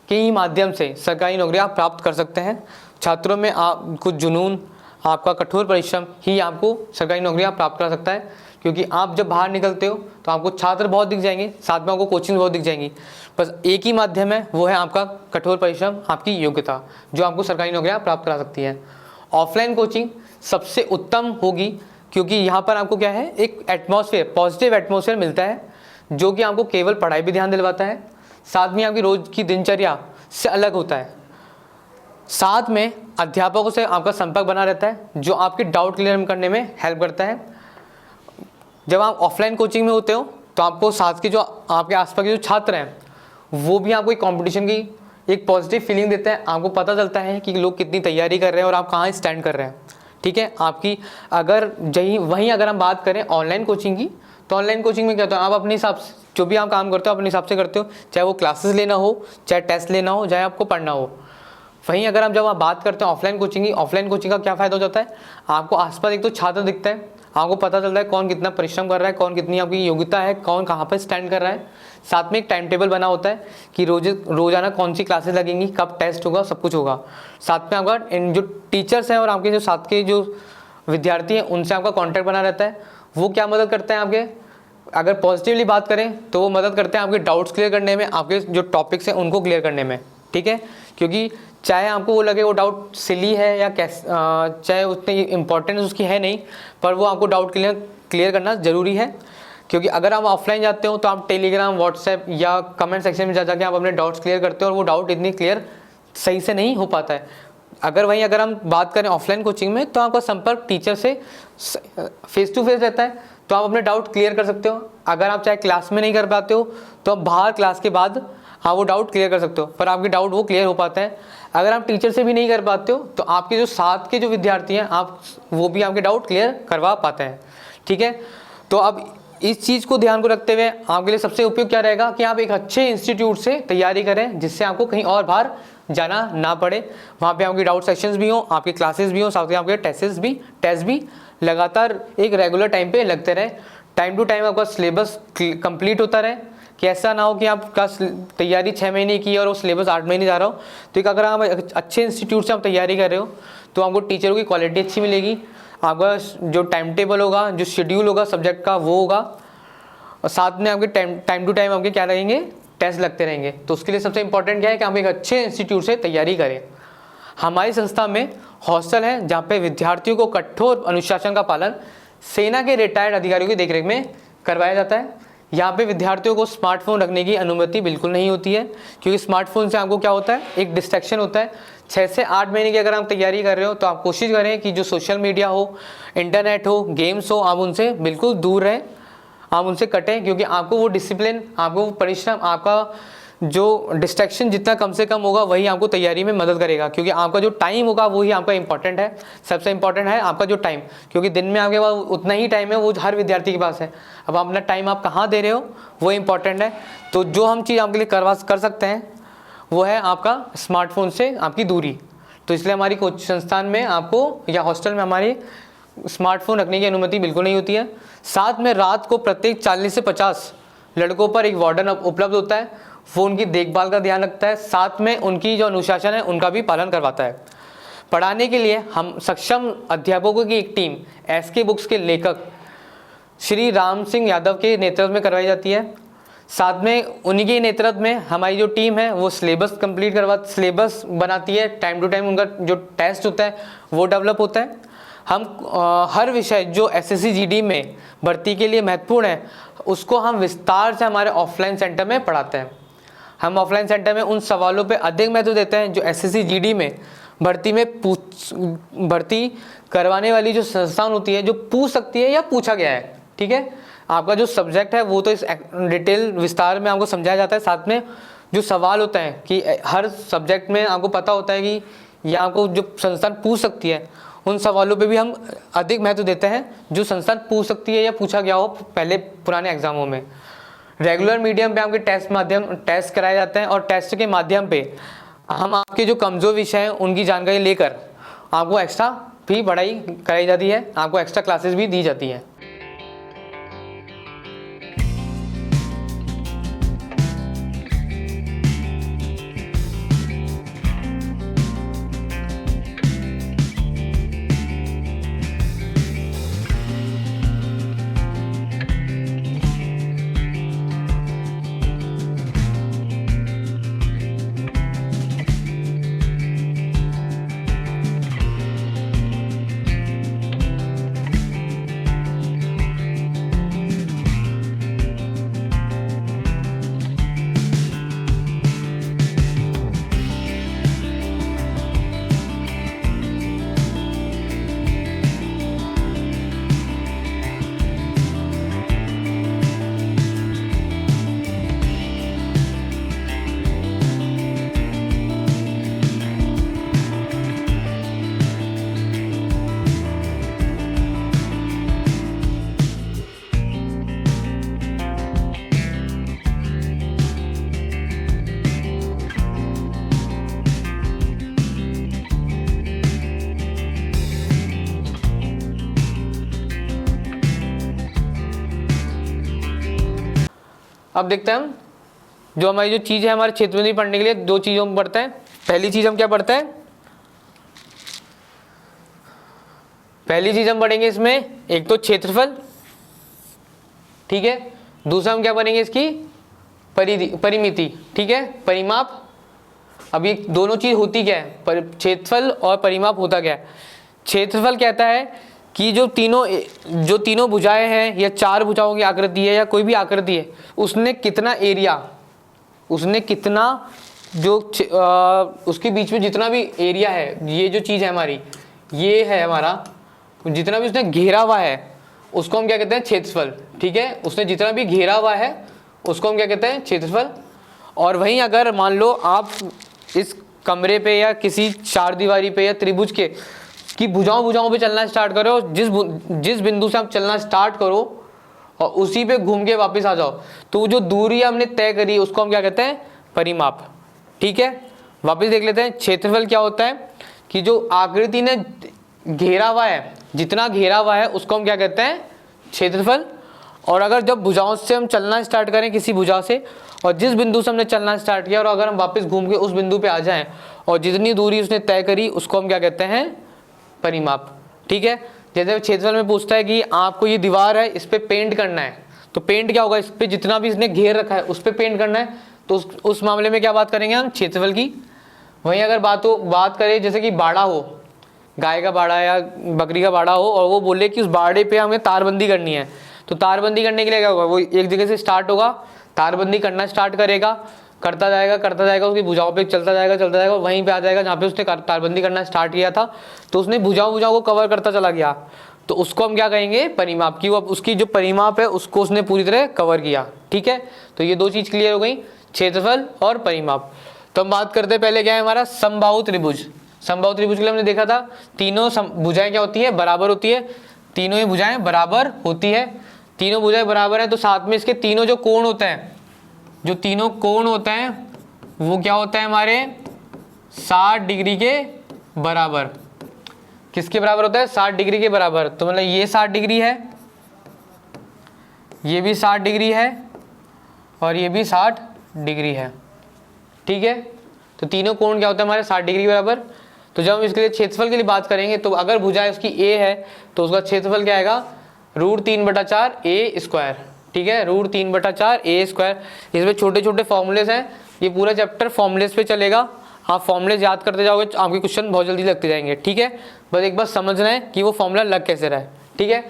ही माध्यम से सरकारी नौकरियां प्राप्त कर सकते हैं। छात्रों में कुछ जुनून, आपका कठोर परिश्रम ही आपको सरकारी नौकरियां प्राप्त करा सकता है, क्योंकि आप जब बाहर निकलते हो तो आपको छात्र बहुत दिख जाएंगे, साथ में आपको कोचिंग बहुत दिख जाएंगी, बस एक ही माध्यम है, वो है आपका कठोर परिश्रम, आपकी योग्यता, जो आपको सरकारी नौकरियां प्राप्त करा सकती है। ऑफलाइन कोचिंग सबसे उत्तम होगी, क्योंकि यहाँ पर आपको क्या है, एक एटमॉस्फेयर, पॉजिटिव एटमॉस्फेयर मिलता है, जो कि आपको केवल पढ़ाई भी ध्यान दिलवाता है, साथ में आपकी रोज की दिनचर्या से अलग होता है, साथ में अध्यापकों से आपका संपर्क बना रहता है, जो आपके डाउट क्लियर करने में हेल्प करता है। जब आप ऑफलाइन कोचिंग में होते हो तो आपको साथ के जो आपके आसपास के जो छात्र हैं, वो भी आपको एक कंपटीशन की एक पॉजिटिव फीलिंग देते हैं। आपको पता चलता है कि लोग कितनी तैयारी कर रहे हैं और आप कहाँ स्टैंड कर रहे हैं। ठीक है, आपकी अगर वहीं अगर हम बात करें ऑनलाइन कोचिंग की, तो ऑनलाइन कोचिंग में क्या होता है, आप अपने हिसाब से जो भी आप काम करते हो अपने हिसाब से करते हो, चाहे वो क्लासेस लेना हो, चाहे टेस्ट लेना हो, चाहे आपको पढ़ना हो। वहीं अगर हम जब आप बात करते हैं ऑफलाइन कोचिंग की, ऑफलाइन कोचिंग का क्या फ़ायदा हो जाता है, आपको आसपास एक तो छात्र दिखता है, आपको पता चलता है कौन कितना परिश्रम कर रहा है, कौन कितनी आपकी योग्यता है, कौन कहाँ पर स्टैंड कर रहा है। साथ में एक टाइम टेबल बना होता है कि रोज़ाना कौन सी क्लासेस लगेंगी, कब टेस्ट होगा, सब कुछ होगा। साथ में आपका इन जो टीचर्स हैं और आपके जो साथ के जो विद्यार्थी हैं, उनसे आपका कॉन्टैक्ट बना रहता है। वो क्या मदद करते हैं आपके, अगर पॉजिटिवली बात करें तो वो मदद करते हैं आपके डाउट्स क्लियर करने में, आपके जो टॉपिक्स हैं उनको क्लियर करने में। ठीक है, क्योंकि चाहे आपको वो लगे वो डाउट सिली है या चाहे उतनी इंपॉर्टेंस उसकी है नहीं, पर वो आपको डाउट क्लियर करना ज़रूरी है, क्योंकि अगर आप ऑफलाइन जाते हो तो आप टेलीग्राम, व्हाट्सएप या कमेंट सेक्शन में जा जाके आप अपने डाउट्स क्लियर करते हो और वो डाउट इतनी क्लियर सही से नहीं हो पाता है। अगर हम बात करें ऑफलाइन कोचिंग में तो आपका संपर्क टीचर से फेस टू फेस रहता है, तो आप अपने डाउट क्लियर कर सकते हो। अगर आप चाहे क्लास में नहीं कर पाते हो तो आप बाहर क्लास के बाद वो डाउट क्लियर कर सकते हो, पर आपके डाउट वो क्लियर हो पाते हैं। अगर आप टीचर से भी नहीं कर पाते हो तो आपके जो साथ के जो विद्यार्थी हैं आप वो भी आपके डाउट क्लियर करवा पाते हैं। ठीक है, तो अब इस चीज़ को ध्यान को रखते हुए आपके लिए सबसे उपयुक्त क्या रहेगा कि आप एक अच्छे इंस्टीट्यूट से तैयारी करें, जिससे आपको कहीं और बाहर जाना ना पड़े। वहाँ पे आपके डाउट सेक्शंस भी हों, आपकी क्लासेस भी हों, साथ में आपके टेस्ट भी लगातार एक रेगुलर टाइम पे लगते रहें। टाइम टू टाइम आपका सिलेबस कंप्लीट होता रहे, कि ऐसा ना हो कि आपका तैयारी 6 महीने की और वो सिलेबस 8 महीने जा रहा हो। तो एक अगर आप अच्छे इंस्टीट्यूट से आप तैयारी कर रहे हो तो आपको टीचरों की क्वालिटी अच्छी मिलेगी, आपका जो टाइम टेबल होगा, जो शेड्यूल होगा सब्जेक्ट का वो होगा, और साथ में आपके टाइम टू टाइम आपके क्या रहेंगे, टेस्ट लगते रहेंगे। तो उसके लिए सबसे इंपॉर्टेंट क्या है कि आप एक अच्छे इंस्टीट्यूट से तैयारी करें। हमारी संस्था में हॉस्टल है जहाँ पे विद्यार्थियों को कठोर अनुशासन का पालन सेना के रिटायर्ड अधिकारियों की देखरेख में करवाया जाता है। यहाँ पे विद्यार्थियों को स्मार्टफोन रखने की अनुमति बिल्कुल नहीं होती है, क्योंकि स्मार्टफोन से आपको क्या होता है, एक डिस्ट्रैक्शन होता है। 6 से 8 महीने की अगर आप तैयारी कर रहे हो तो आप कोशिश करें कि जो सोशल मीडिया हो, इंटरनेट हो, गेम्स हो, आप उनसे बिल्कुल दूर रहें, आप उनसे कटें, क्योंकि आपको वो डिसिप्लिन, आपको वो परिश्रम, आपका जो डिस्ट्रैक्शन जितना कम से कम होगा वही आपको तैयारी में मदद करेगा। क्योंकि आपका जो टाइम होगा वही आपका इंपॉर्टेंट है, सबसे इंपॉर्टेंट है आपका जो टाइम, क्योंकि दिन में आपके पास उतना ही टाइम है वो हर विद्यार्थी के पास है। अब अपना टाइम आप कहाँ दे रहे हो वो इंपॉर्टेंट है। तो जो हम चीज़ आपके लिए कर सकते हैं वो है आपका स्मार्टफोन से आपकी दूरी। तो इसलिए हमारी कोचिंग संस्थान में आपको या हॉस्टल में हमारी स्मार्टफोन रखने की अनुमति बिल्कुल नहीं होती है। साथ में रात को प्रत्येक 40 से 50 लड़कों पर एक वार्डन उपलब्ध होता है, वो उनकी देखभाल का ध्यान रखता है, साथ में उनकी जो अनुशासन है उनका भी पालन करवाता है। पढ़ाने के लिए हम सक्षम अध्यापकों की एक टीम एसके बुक्स के लेखक श्री राम सिंह यादव के नेतृत्व में करवाई जाती है। साथ में उन्हीं के नेतृत्व में हमारी जो टीम है वो सिलेबस बनाती है, टाइम टू टाइम उनका जो टेस्ट होता है वो डेवलप होता है। हम हर विषय जो SSC GD में भर्ती के लिए महत्वपूर्ण है उसको हम विस्तार से हमारे ऑफलाइन सेंटर में पढ़ाते हैं। हम ऑफलाइन सेंटर में उन सवालों पे अधिक महत्व देते हैं जो SSC GD में भर्ती करवाने वाली जो संस्थान होती है, जो पूछ सकती है या पूछा गया है। ठीक है, आपका जो सब्जेक्ट है वो तो इस डिटेल विस्तार में आपको समझाया जाता है। साथ में जो सवाल होता है कि हर सब्जेक्ट में आपको पता होता है कि या आपको जो संस्थान पूछ सकती है उन सवालों पे भी हम अधिक महत्व देते हैं जो संस्थान पूछ सकती है या पूछा गया हो पहले पुराने एग्जामों में। रेगुलर मीडियम पे आपके टेस्ट कराए जाते हैं और टेस्ट के माध्यम पे हम आपके जो कमज़ोर विषय हैं उनकी जानकारी लेकर आपको एक्स्ट्रा भी पढ़ाई कराई जाती है, आपको एक्स्ट्रा क्लासेस भी दी जाती हैं। अब देखते हैं हम जो हमारी जो चीज़ है हमारे क्षेत्र में पढ़ने के लिए 2 चीज़ों में पढ़ते हैं। पहली चीज़ हम क्या पढ़ते हैं, पहली चीज़ हम पढ़ेंगे इसमें एक तो क्षेत्रफल, ठीक है। दूसरा हम क्या पढ़ेंगे इसकी परिमिति, ठीक है, परिमाप। अब ये दोनों चीज़ होती क्या है, क्षेत्रफल और परिमाप होता क्या है। क्षेत्रफल कहता है कि जो तीनों भुजाएं हैं या चार भुजाओं की आकृति है या कोई भी आकृति है, उसने कितना एरिया, उसने कितना जो उसके बीच में जितना भी एरिया है, ये जो चीज़ है हमारी, ये है हमारा जितना भी उसने घेरा हुआ है उसको हम क्या कहते हैं, क्षेत्रफल। ठीक है, उसने जितना भी घेरा हुआ है उसको हम क्या कहते हैं, क्षेत्रफल। और वहीं अगर मान लो आप इस कमरे पे या किसी चार दीवारी पे या त्रिभुज की भुजाओं पे चलना स्टार्ट करो, जिस बिंदु से आप चलना स्टार्ट करो और उसी पे घूम के वापस आ जाओ, तो जो दूरी हमने तय करी उसको हम क्या कहते हैं, परिमाप। ठीक है, वापस देख लेते हैं क्षेत्रफल क्या होता है, कि जो आकृति ने घेरा हुआ है, जितना घेरा हुआ है उसको हम क्या कहते हैं, क्षेत्रफल। और अगर जब भुजाओं से हम चलना स्टार्ट करें, किसी भुजा से, और जिस बिंदु से हमने चलना स्टार्ट किया और अगर हम वापस घूम के उस बिंदु पे आ जाएं और जितनी दूरी उसने तय करी उसको हम क्या कहते हैं, परिमाप। ठीक है, जैसे क्षेत्रफल में पूछता है कि आपको ये दीवार है, इस पे पेंट करना है, तो पेंट क्या होगा, इस पे जितना भी इसने घेर रखा है उस पे पेंट करना है, तो उस मामले में क्या बात करेंगे हम, क्षेत्रफल की। वहीं अगर बात करें जैसे कि बाड़ा हो, गाय का बाड़ा या बकरी का बाड़ा हो, और वो बोले कि उस बाड़े पे हमें तारबंदी करनी है, तो तारबंदी करने के लिए क्या होगा, वो एक जगह से स्टार्ट होगा, तारबंदी करना स्टार्ट करेगा, करता जाएगा, उसकी भुजाओं पे चलता जाएगा, वहीं पे आ जाएगा जहाँ पे उसने तारबंदी करना स्टार्ट किया था, तो उसने भुजाओं को कवर करता चला गया, तो उसको हम क्या कहेंगे, परिमाप। की वो उसकी जो परिमाप है उसको उसने पूरी तरह कवर किया। ठीक है, तो ये दो चीज़ क्लियर हो गई, क्षेत्रफल और परिमाप। तो हम बात करते हैं पहले क्या है हमारा, समबाहु त्रिभुज। समबाहु त्रिभुज के लिए हमने देखा था तीनों भुजाएं क्या होती है, बराबर होती है, तीनों ही भुजाएं बराबर होती है। तीनों भुजाएं बराबर है तो साथ में इसके तीनों जो कोण होते हैं, जो तीनों कोण होते हैं वो क्या होता है हमारे, 60 डिग्री के बराबर। किसके बराबर होता है, 60 डिग्री के बराबर। तो मतलब ये 60 डिग्री है, ये भी 60 डिग्री है और ये भी 60 डिग्री है। ठीक है, तो तीनों कोण क्या होता है हमारे, 60 डिग्री के बराबर। तो जब हम इसके लिए क्षेत्रफल के लिए बात करेंगे, तो अगर भुजा उसकी ए है तो उसका क्षेत्रफल क्या आएगा, √3/4 ए स्क्वायर। ठीक है, √3/4 ए स्क्वायर। इसमें छोटे छोटे फॉर्मूलेस हैं, ये पूरा चैप्टर फॉर्मूलेस पे चलेगा, आप फॉर्मूलेस याद करते जाओगे तो आपके क्वेश्चन बहुत जल्दी लगते जाएंगे। ठीक है, बस एक बार समझना है कि वो फॉर्मूला लग कैसे रहा है। ठीक है,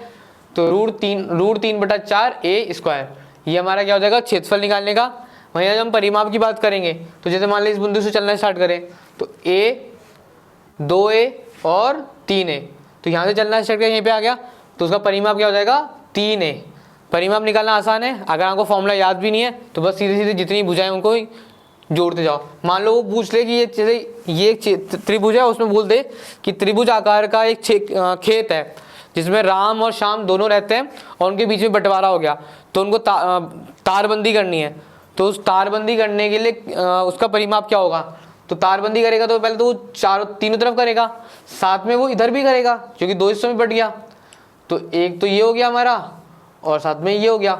तो √3/4 ए स्क्वायर, ये हमारा क्या हो जाएगा, क्षेत्रफल निकालने का। वहीं जब हम परिमाप की बात करेंगे, तो जैसे मान लीजिए इस बिंदु से चलना स्टार्ट करें, तो ए, 2a और 3a, तो यहाँ से चलना स्टार्ट किया, यहीं पे आ गया, तो उसका परिमाप क्या हो जाएगा, 3a। परिमाप निकालना आसान है, अगर आपको फॉर्मूला याद भी नहीं है तो बस सीधे सीधे जितनी भुजाएं उनको ही जोड़ते जाओ। मान लो वो पूछ ले कि ये जैसे ये त्रिभुज है, उसमें बोल दे कि त्रिभुज आकार का एक खेत है जिसमें राम और श्याम दोनों रहते हैं और उनके बीच में बंटवारा हो गया, तो उनको तारबंदी करनी है। तो उस तारबंदी करने के लिए उसका परिमाप क्या होगा, तो तारबंदी करेगा तो पहले तो वो तीनों तरफ करेगा, साथ में वो इधर भी करेगा क्योंकि दो हिस्सों में बट गया, तो एक तो ये हो गया हमारा और साथ में ये हो गया,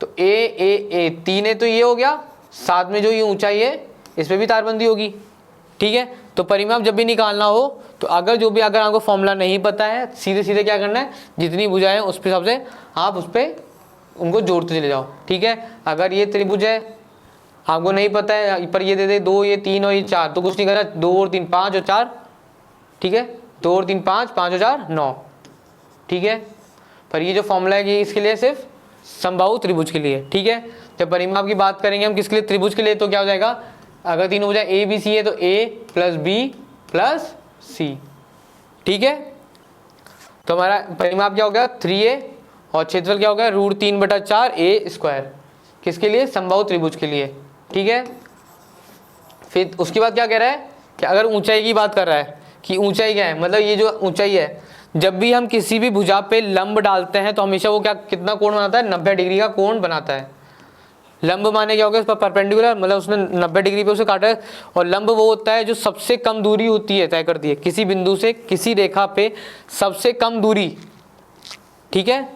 तो ए 3a तो ये हो गया, साथ में जो ये ऊंचाई है इस पर भी तारबंदी होगी। ठीक है, तो परिमाप जब भी निकालना हो तो अगर आपको फॉर्मूला नहीं पता है, सीधे सीधे क्या करना है, जितनी भुजाएं उस हिसाब से आप उस पर उनको जोड़ते चले जाओ। ठीक है, अगर ये त्रिभुज है आपको नहीं पता है, पर ये दे दे 2, ये 3 और ये 4, तो कुछ नहीं करना, 2 और 3 5 और 4। ठीक है, 2 और 3 5, 5 और 4 9। ठीक है, पर ये जो फॉर्मूला है ये इसके लिए सिर्फ समबाहु त्रिभुज के लिए। ठीक है, जब परिमाप की बात करेंगे हम किसके लिए, त्रिभुज के लिए, तो क्या हो जाएगा, अगर तीनों भुजाएं ए बी सी है तो a + b + c। ठीक है, तो हमारा परिमाप क्या हो गया, 3a और क्षेत्रफल क्या हो गया, √3/4 ए स्क्वायर। किसके लिए, समबाहु त्रिभुज के लिए। ठीक है, फिर उसके बाद क्या कह रहा है कि अगर ऊंचाई की बात कर रहा है कि ऊंचाई क्या है, मतलब ये जो ऊंचाई है, जब भी हम किसी भी भुजा पे लंब डालते हैं तो हमेशा वो कितना कोण बनाता है, 90 डिग्री का कोण बनाता है। लंब माने क्या हो गया, उस पर परपेंडिकुलर, मतलब उसने 90 डिग्री पे उसे काटा है। और लंब वो होता है जो सबसे कम दूरी होती है, तय करती है किसी बिंदु से किसी रेखा पे सबसे कम दूरी। ठीक है,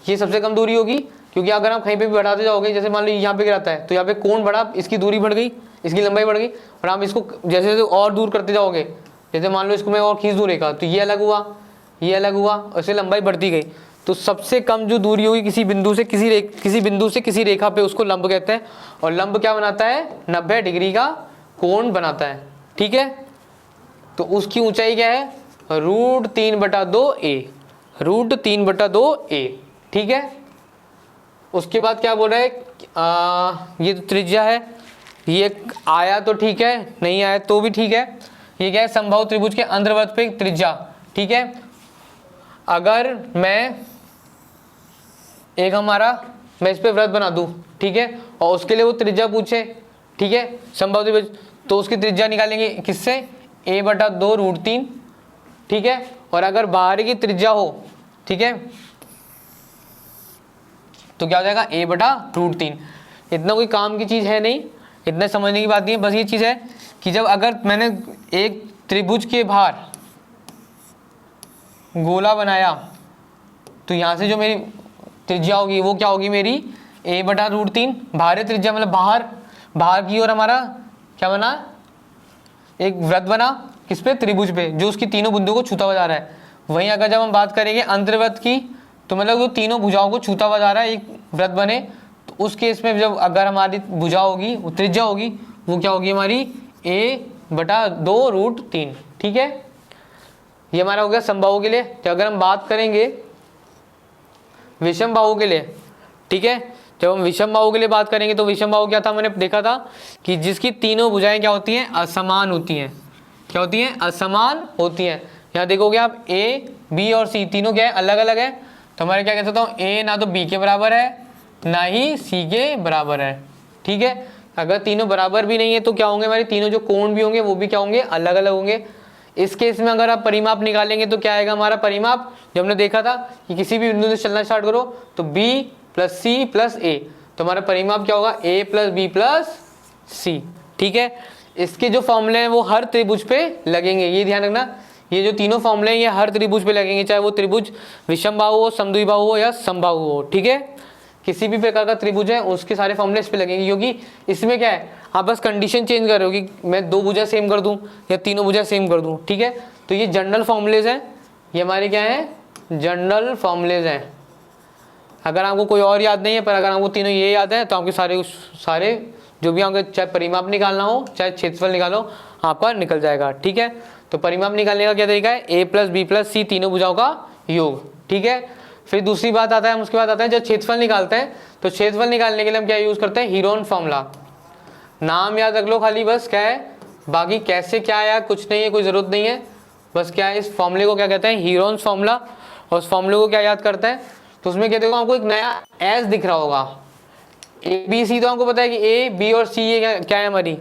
ये सबसे कम दूरी होगी, क्योंकि अगर आप कहीं पे भी बढ़ाते जाओगे, जैसे मान लो यहाँ पे गिराता है तो यहाँ पे कोण बढ़ा, इसकी दूरी बढ़ गई, इसकी लंबाई बढ़ गई, और आप इसको जैसे जैसे और दूर करते जाओगे, जैसे मान लो इसको मैं और खींच दूँ रेखा, तो ये अलग हुआ, ये अलग हुआ, और इससे लंबाई बढ़ती गई। तो सबसे कम जो दूरी होगी किसी बिंदु से किसी रेखा पे, उसको लंब कहते हैं। और लंब क्या बनाता है, 90 डिग्री का कोण बनाता है। ठीक है, तो उसकी ऊंचाई क्या है, √3/2a। √3/2a, ठीक है। उसके बाद क्या बोल रहा है, ये तो त्रिज्या है, ये आया तो ठीक है, नहीं आया तो भी ठीक है। ये क्या है, समबाहु त्रिभुज के अंतर्वृत्त पे त्रिज्या, ठीक है। अगर मैं एक मैं इस पे वृत्त बना दूं, ठीक है, और उसके लिए वो त्रिज्या पूछे, ठीक है, समबाहु त्रिभुज, तो उसकी त्रिज्या निकालेंगे किससे, a/2√3, ठीक है। और अगर बाहर की त्रिज्या हो, ठीक है, तो क्या हो जाएगा, a/√3। इतना कोई काम की चीज है नहीं, इतना समझने की बात नहीं है। बस ये चीज है कि जब अगर मैंने एक त्रिभुज के बाहर गोला बनाया, तो यहां से जो मेरी त्रिज्या होगी वो क्या होगी, मेरी a/√3। बाहरी त्रिज्या मतलब बाहर की ओर हमारा क्या बना, एक वृत्त बना, किस पे, त्रिभुज पे, जो उसकी तीनों बिंदुओं को छूता हुआ जा रहा है। वहीं अगर जब हम बात करेंगे अंतर्वृत्त की, तो मतलब वो तीनों भुजाओं को छूता हुआ जा रहा है, एक वृत्त बने, तो उस केस में जब अगर हमारी भुजा होगी, वो त्रिज्या होगी, वो क्या होगी हमारी a/2√3, ठीक है। ये हमारा हो गया समबाहु के लिए। तो अगर हम बात करेंगे विषम बाहु के लिए, ठीक है, जब हम विषम बाहु के लिए बात करेंगे, तो विषम बाहु क्या था, मैंने देखा था कि जिसकी तीनों भुजाएं क्या होती हैं, असमान होती हैं। क्या होती हैं, असमान होती हैं। यहाँ देखोगे आप ए, बी और सी तीनों क्या है, अलग अलग है। तो हमारे क्या कह सकता हूँ, ए ना तो बी के बराबर है, ना ही सी के बराबर है, ठीक है। अगर तीनों बराबर भी नहीं है तो क्या होंगे, हमारे तीनों जो कोण भी होंगे वो भी क्या होंगे, अलग अलग होंगे। इस केस में अगर आप परिमाप निकालेंगे तो क्या आएगा हमारा परिमाप, जो हमने देखा था कि किसी भी बिंदु से चलना स्टार्ट करो तो b + c + a, तो हमारा परिमाप क्या होगा, a + b + c, ठीक है। इसके जो फॉर्मूले हैं वो हर त्रिभुज पे लगेंगे, ये ध्यान रखना। ये जो तीनों फॉर्मूले हैं ये हर त्रिभुज पे लगेंगे, चाहे वो त्रिभुज विषम बाहु हो, समद्विबाहु हो या समबाहु हो, ठीक है। किसी भी प्रकार का त्रिभुज है उसके सारे फॉर्मूले इस पे लगेंगे, क्योंकि इसमें क्या है, आप बस कंडीशन चेंज कर रहे हो कि मैं दो भुजा सेम कर दूं या तीनों भुजा सेम कर दूं, ठीक है। तो ये जनरल फॉर्मूलेज हैं, ये हमारे क्या है, जनरल फॉर्मूलेज हैं। अगर आपको कोई और याद नहीं है, पर अगर आपको तीनों ये याद है तो आपके सारे जो भी आपके चाहे परिमाप निकालना हो चाहे क्षेत्रफल निकालो, आपका निकल जाएगा, ठीक है। तो परिमाप निकालने का क्या तरीका है, a + b + c तीनों भुजाओं का योग, ठीक है। फिर दूसरी बात आता है, हम उसके बाद आता है जब क्षेत्रफल निकालते हैं, तो क्षेत्रफल निकालने के लिए हम क्या यूज करते हैं, हीरोन फॉर्मूला। नाम याद रख लो खाली, बस क्या है, बाकी कैसे क्या है कुछ नहीं है, कोई जरूरत नहीं है। बस क्या है, इस फॉर्मूले को क्या कहते हैं, हीरोन फॉर्मूला। और उस फॉर्मूले को क्या याद करते हैं, तो उसमें क्या देखो आपको एक नया एस दिख रहा होगा, ए बी सी, तो हमको पता है कि ए बी और सी ये क्या है, हमारी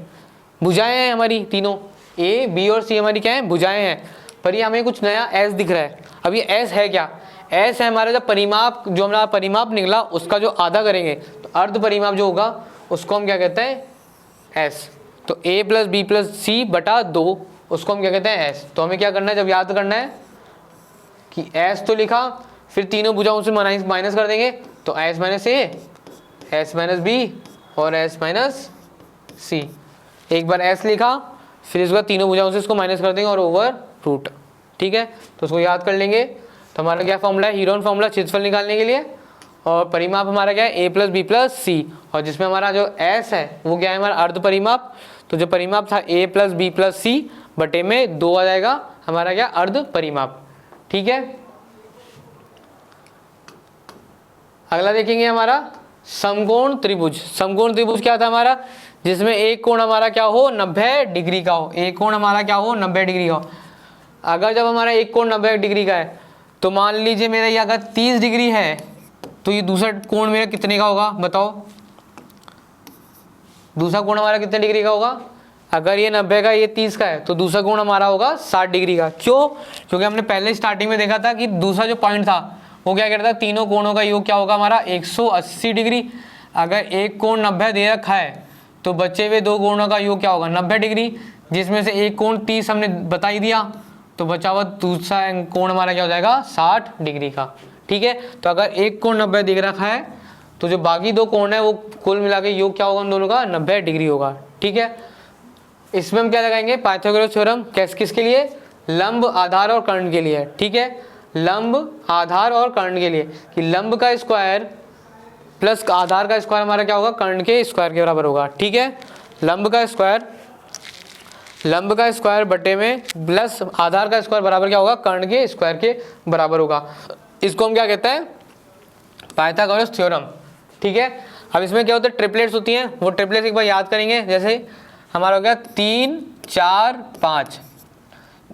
भुजाएं हैं, हमारी तीनों ए बी और सी हमारी क्या है, भुजाएं हैं। पर ये हमें कुछ नया एस दिख रहा है। अब ये एस है क्या, एस है हमारा जब परिमाप, जो हमारा परिमाप निकला उसका जो आधा करेंगे, तो अर्ध परिमाप जो होगा उसको हम क्या कहते हैं, एस। तो a + b + c/2 उसको हम क्या कहते हैं, एस। तो हमें क्या करना है, जब याद करना है कि एस तो लिखा, फिर तीनों भुजाओं से माइनस कर देंगे, तो s - a, s - b और s - c। एक बार s लिखा, फिर इसके बाद तीनों भुजाओं से इसको माइनस कर देंगे और /√, ठीक है। तो उसको याद कर लेंगे। तो हमारा क्या फॉर्मूला है, हीरोन फॉर्मूला क्षेत्रफल निकालने के लिए। और परिमाप हमारा क्या है, a + b + c, और जिसमें हमारा जो s है वो क्या है, हमारा अर्ध परिमाप। तो जो परिमाप था a + b + c बटे में 2 आ जाएगा हमारा क्या, अर्ध परिमाप, ठीक है। अगला देखेंगे हमारा समकोण त्रिभुज। समकोण त्रिभुज क्या था हमारा, जिसमें एक कोण हमारा क्या हो, 90 डिग्री का हो। एक कोण हमारा क्या हो, 90 डिग्री का हो। अगर जब हमारा एक कोण 90 डिग्री का है, तो मान लीजिए मेरा ये अगर 30 डिग्री है, तो ये दूसरा कोण मेरा कितने का होगा, बताओ। दूसरा कोण हमारा कितने डिग्री का होगा, अगर ये 90 का ये 30 का है, तो दूसरा कोण हमारा होगा 60 डिग्री का। क्यों, क्योंकि हमने पहले स्टार्टिंग में देखा था कि दूसरा जो पॉइंट था वो क्या कहता था, तीनों कोणों का योग क्या होगा हमारा, 180 डिग्री। अगर एक कोण 90 दे रखा है, तो बचे हुए दो कोणों का योग क्या होगा, 90 डिग्री, जिसमें से एक कोण 30 हमने बता ही दिया, तो बचा हुआ दूसरा कोण हमारा क्या हो जाएगा, 60 डिग्री का, ठीक है। तो अगर एक कोण 90 दिख रखा है, तो जो बाकी दो कोण है वो कुल मिला के योग क्या होगा उन दोनों का, 90 डिग्री होगा, ठीक है। इसमें हम क्या लगाएंगे, पाइथागोरस थ्योरम, किसके लिए, लंब, आधार और कर्ण के लिए, ठीक है। लंब, आधार और कर्ण के लिए, कि लंब का स्क्वायर प्लस आधार का स्क्वायर हमारा क्या होगा, कर्ण के स्क्वायर के बराबर होगा, ठीक है। लंब का स्क्वायर बटे में प्लस आधार का स्क्वायर बराबर क्या होगा, कर्ण के स्क्वायर के बराबर होगा। इसको हम क्या कहते हैं, पाइथागोरस थ्योरम। ठीक है, अब इसमें क्या होता है, ट्रिपलेट्स होती हैं, वो ट्रिपलेट्स एक बार याद करेंगे। जैसे हमारा हो गया 3 4 5,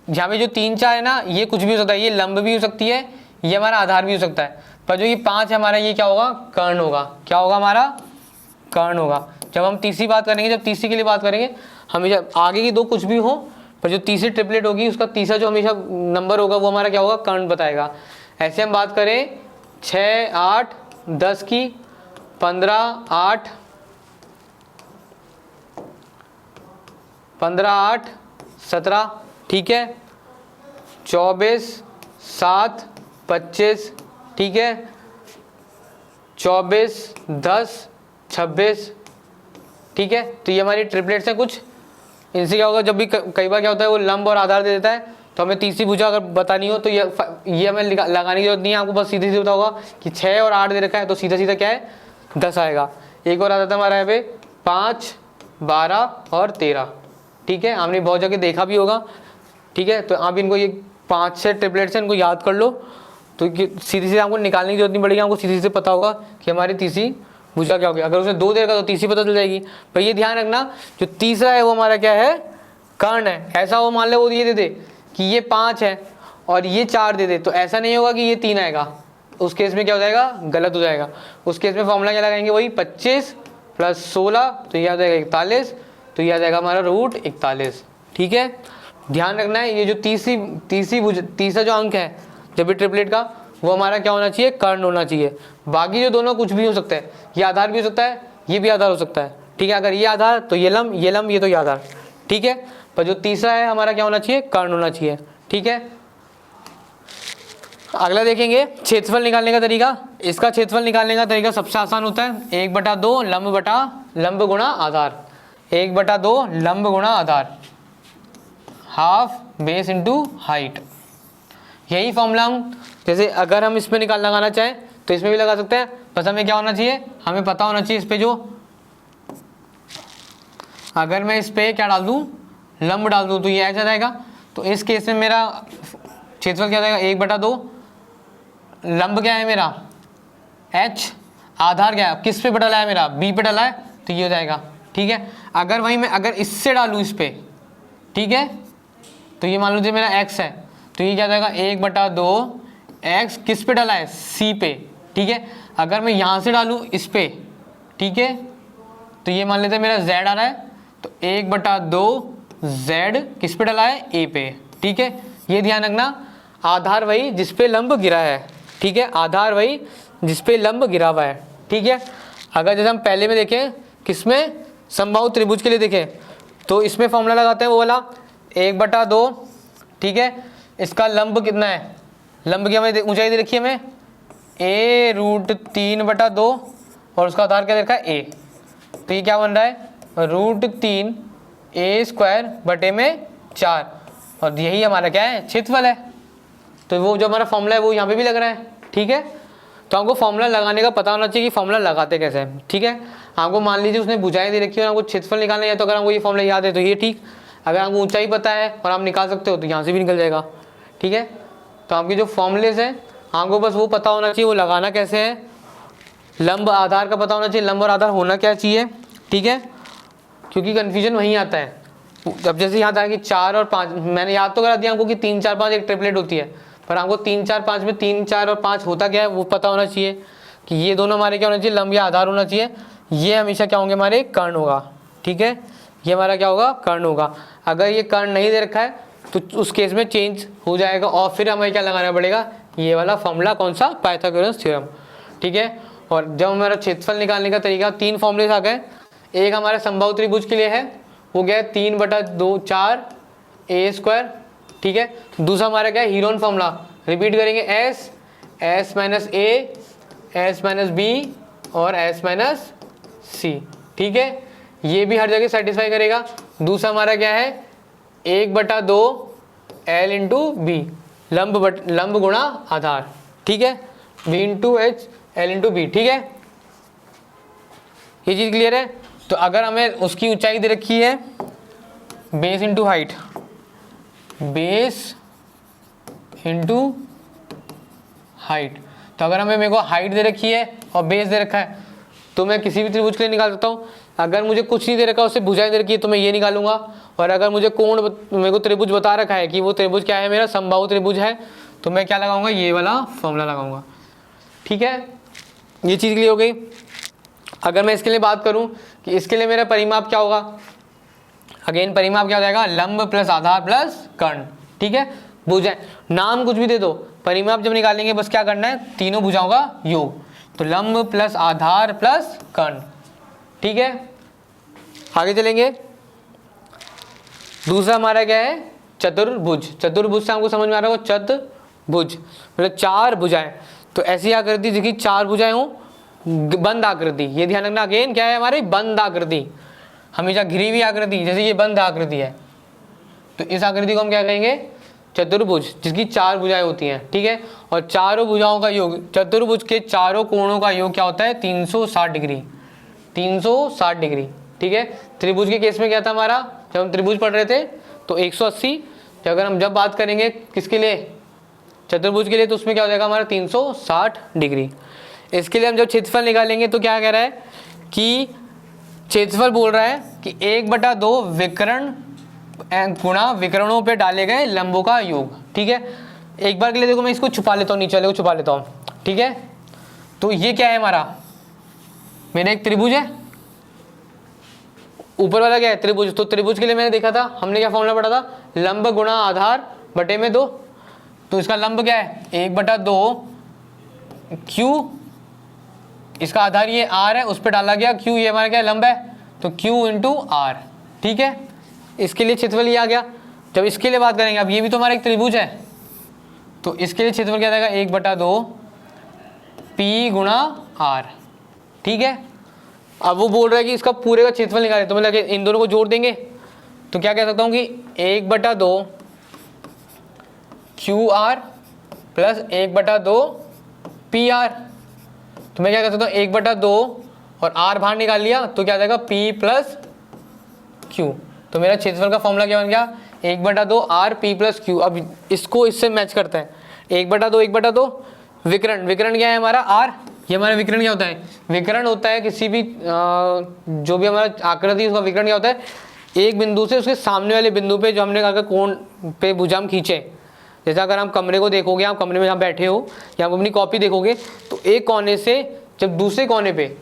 जहाँ पे जो 3 4 है ना, ये कुछ भी हो सकता है, ये लंब भी हो सकती है, ये हमारा आधार भी हो सकता है। पर जो ये 5 है हमारा, ये क्या होगा, कर्ण होगा। क्या होगा हमारा, कर्ण होगा। जब हम तीसरी बात करेंगे, जब तीसरी के लिए बात करेंगे, हमेशा आगे की दो कुछ भी हो, पर जो तीसरी ट्रिपलेट होगी उसका तीसरा जो हमेशा नंबर होगा वो हमारा क्या होगा, कर्ण बताएगा। ऐसे हम बात करें 6 8 10 की, 15 8 17, ठीक है, 24 7 25, ठीक है, 24 10 26, ठीक है। तो ये हमारी ट्रिपलेट्स हैं कुछ। इनसे क्या होगा, जब भी कई बार क्या होता है वो लंब और आधार दे देता है, तो हमें तीसरी भुजा अगर बतानी हो तो ये हमें लगाने की जरूरत नहीं है, आपको बस सीधे सीधे पता होगा कि 6 और 8 दे रखा है, तो सीधा सीधा क्या है, 10 आएगा। एक और आता था हमारा यहाँ पे 5 12 और 13, ठीक है, हमने बहुत जगह देखा भी होगा। ठीक है, तो आप इनको ये 5 6 ट्रिपलेट्स हैं, इनको याद कर लो, तो सीधे सीधे आपको निकालने की जरूरत नहीं पड़ेगी, आपको सीधे सीधे पता होगा कि हमारी तीसरी भुजा क्या होगी। अगर उसने 2 देगा तो तीसरी पता चल जाएगी। पर ये ध्यान रखना, जो तीसरा है वो हमारा क्या है, कर्ण है। ऐसा वो मान ले वो ये दे दे कि ये 5 है और ये 4 दे दे, तो ऐसा नहीं होगा कि ये 3 आएगा। उस केस में क्या हो जाएगा, गलत हो जाएगा। उस केस में फॉर्मूला क्या लगाएंगे, वही 25 + 16, तो ये आ जाएगा 41, तो ये आ जाएगा हमारा √41। ठीक है, ध्यान रखना है, ये जो तीसरा जो अंक है जब भी ट्रिपलेट का, वो हमारा क्या होना चाहिए, कर्ण होना चाहिए। बाकी जो दोनों कुछ भी हो सकता है, ये आधार भी हो सकता है, ये भी आधार हो सकता है। ठीक है, अगर ये आधार तो ये लंब, ये तो ये आधार। ठीक है, पर जो तीसरा है हमारा क्या होना चाहिए, कर्ण होना चाहिए। ठीक है, अगला देखेंगे क्षेत्रफल निकालने का तरीका। इसका क्षेत्रफल निकालने का तरीका सबसे आसान होता है, 1/2 लंब गुणा आधार, 1/2 लंब गुणा आधार, हाफ बेस इंटू हाइट। यही फॉर्मूला हम, जैसे अगर हम इसमें लगाना चाहें तो इसमें भी लगा सकते हैं। बस हमें क्या होना चाहिए, हमें पता होना चाहिए इस पे जो, अगर मैं इस पे क्या डाल दूं, लंब डाल दूं, तो ये ऐसा जाएगा। तो इस केस में मेरा क्षेत्रफल क्या जाएगा, 1/2, लंब क्या है मेरा h, आधार क्या है, किस पे डला है मेरा, b पे डला है, तो ये हो जाएगा। ठीक है, अगर वही मैं अगर इससे डालूं इस पे, ठीक है, तो ये मान लीजिए मेरा x है, तो ये क्या जाएगा, 1/2 x किस पे डला है, c पे। ठीक है, अगर मैं यहाँ से डालूं इस पे, ठीक है, तो ये मान लेते हैं मेरा z आ रहा है, तो 1/2 z किस पे डला है, a पे। ठीक है, ये ध्यान रखना, आधार वही जिस पे लंब गिरा है। ठीक है, आधार वही जिस पे लंब गिरा हुआ है। ठीक है, अगर जैसे हम पहले में देखें, किसमें, समबाहु त्रिभुज के लिए देखें, तो इसमें फॉर्मूला लगाते हैं वो वाला 1/2। ठीक है, इसका लंब कितना है, लंब की हमें ऊंचाई दे रखी है हमें a√3/2 और उसका आधार क्या दे रखा है, a, तो ये क्या बन रहा है, √3 a²/4, और यही हमारा क्या है, क्षेत्रफल है। तो वो जो हमारा फॉर्मूला है वो यहाँ पे भी लग रहा है। ठीक है, तो हमको फॉर्मूला लगाने का पता होना चाहिए कि फॉर्मूला लगाते कैसे हैं। ठीक है, आपको मान लीजिए उसने भुजाएं दे रखी है और आपको क्षेत्रफल निकालना है, तो अगर हमको ये फॉर्मूला याद है तो ये ठीक, अगर आपको ऊंचाई पता है और आप निकाल सकते हो तो यहाँ से भी निकल जाएगा। ठीक है, तो आपके जो फॉर्मूलेस हैं आपको बस वो पता होना चाहिए, वो लगाना कैसे है, लंब आधार का पता होना चाहिए, लंब और आधार होना क्या चाहिए। ठीक है, क्योंकि कन्फ्यूजन वहीं आता है। अब जैसे यहाँ था कि 4 और 5, मैंने याद तो करा दिया आपको कि 3 4 5 एक ट्रिपलेट होती है, पर आपको 3 4 5 में 3 4 और 5 होता क्या है वो पता होना चाहिए कि ये दोनों हमारे क्या होना चाहिए, लंब या आधार होना चाहिए। ये हमेशा क्या होंगे, हमारे कर्ण होगा। ठीक है, ये हमारा क्या होगा, कर्ण होगा। अगर ये कर्ण नहीं दे रखा है तो उस केस में चेंज हो जाएगा और फिर हमें क्या लगाना पड़ेगा, ये वाला फॉर्मूला, कौन सा, पाइथागोरस थ्योरम। ठीक है, और जब हमारा क्षेत्रफल निकालने का तरीका, 3 फॉर्मूले आ गए। एक हमारे समबाहु त्रिभुज के लिए है, वो क्या है, 3/2 4 a²। ठीक है, दूसरा हमारा क्या है, हीरोन फॉर्मूला, रिपीट करेंगे, s - a s - b और s - c। ठीक है, ये भी हर जगह सेटिस्फाई करेगा। दूसरा हमारा क्या है, 1/2 l × b, लंब गुणा आधार। ठीक है, b × h l × b। ठीक है, ये चीज क्लियर है। तो अगर हमें उसकी ऊंचाई दे रखी है, base into height, base into height. तो अगर हमें मेरे को हाइट दे रखी है और बेस दे रखा है तो मैं किसी भी त्रिभुज के लिए निकाल सकता हूँ। अगर मुझे कुछ नहीं दे रखा, उससे भुजाएं दे रखी है तो मैं ये निकालूंगा। और अगर मुझे कोण मेरे को त्रिभुज बता रखा है कि वो त्रिभुज क्या है, मेरा समबाहु त्रिभुज है, तो मैं क्या लगाऊंगा, ये वाला फॉर्मूला लगाऊंगा। ठीक है, ये चीज़ क्लियर हो गई। अगर मैं इसके लिए बात करूं कि इसके लिए मेरा परिमाप क्या होगा, अगेन परिमाप क्या हो जाएगा, लंब प्लस आधार प्लस कर्ण। ठीक है, भुजाएं नाम कुछ भी दे दो, परिमाप जब निकालेंगे बस क्या करना है, तीनों भुजाओं का योग। तो लंब प्लस आधार प्लस कर्ण। ठीक है, आगे चलेंगे। दूसरा हमारा क्या है, चतुर्भुज। चतुर्भुज से हमको समझ में आ रहा होगा, चतुर्भुज मतलब चार भुजाएं। तो ऐसी आकृति जिसकी चार भुजाएं हो, बंद आकृति, ये ध्यान रखना। अगेन क्या है हमारी, बंद आकृति, हमेशा घिरी हुई आकृति, जैसे ये बंद आकृति है तो इस आकृति को हम क्या कहेंगे, चतुर्भुज, जिसकी चार भुजाएं होती हैं। ठीक है, और चारों भुजाओं का योग, चतुर्भुज के चारों कोणों का योग क्या होता है, 360 डिग्री। 360 डिग्री। ठीक है, त्रिभुज के केस में क्या था हमारा, जब हम त्रिभुज पढ़ रहे थे तो 180, तो अगर हम जब बात करेंगे किसके लिए, चतुर्भुज के लिए, तो उसमें क्या हो जाएगा हमारा 360 डिग्री। इसके लिए हम जब क्षेत्रफल निकालेंगे तो क्या कह रहा है कि क्षेत्रफल बोल रहा है कि 1/2 विकर्ण गुणा विकर्णों पे डाले गए लंबों का योग। ठीक है, एक बार के लिए देखो मैं इसको छुपा लेता हूँ, नीचे वाले को छुपा लेता हूँ। ठीक है, तो ये क्या है हमारा, मेरा एक त्रिभुज है, ऊपर वाला क्या है, त्रिभुज। तो त्रिभुज के लिए मैंने देखा था, हमने क्या फॉर्मूला पढ़ा था, लंब गुणा आधार बटे में 2। तो इसका लंब क्या है, 1/2 क्यू, इसका आधार ये r है, उस पर डाला गया q, ये हमारा क्या लंब है, तो q इंटू r। ठीक है, इसके लिए क्षेत्रफल ये आ गया। जब इसके लिए बात करेंगे, अब ये भी तो हमारा एक त्रिभुज है, तो इसके लिए क्षेत्रफल क्या जाएगा, 1/2 p गुणा r। ठीक है, अब वो बोल रहा है कि इसका पूरे का क्षेत्रफल निकाले, तो मतलब इन दोनों को जोड़ देंगे तो क्या कह सकता हूँ कि 1/2 QR प्लस 1/2 PR। तो मैं क्या कर सकता हूँ, 1/2 और R बाहर निकाल लिया तो क्या आ जाएगा P प्लस Q। तो मेरा क्षेत्रफल का फॉर्मूला क्या बन गया, 1/2 R P प्लस Q। अब इसको इससे मैच करता है, 1/2 विकर्ण, विकर्ण क्या है हमारा R, ये हमारा विकर्ण क्या होता है, विकर्ण होता है किसी भी जो भी हमारा आकृति है उसका विकर्ण क्या होता है, एक बिंदु से उसके सामने वाले बिंदु पे जो हमने कहा कोण पे भुजा हम खींचे। जैसा अगर हम कमरे को देखोगे, आप कमरे में जहाँ बैठे हो या आप अपनी कॉपी देखोगे तो एक कोने से जब दूसरे कोने पे,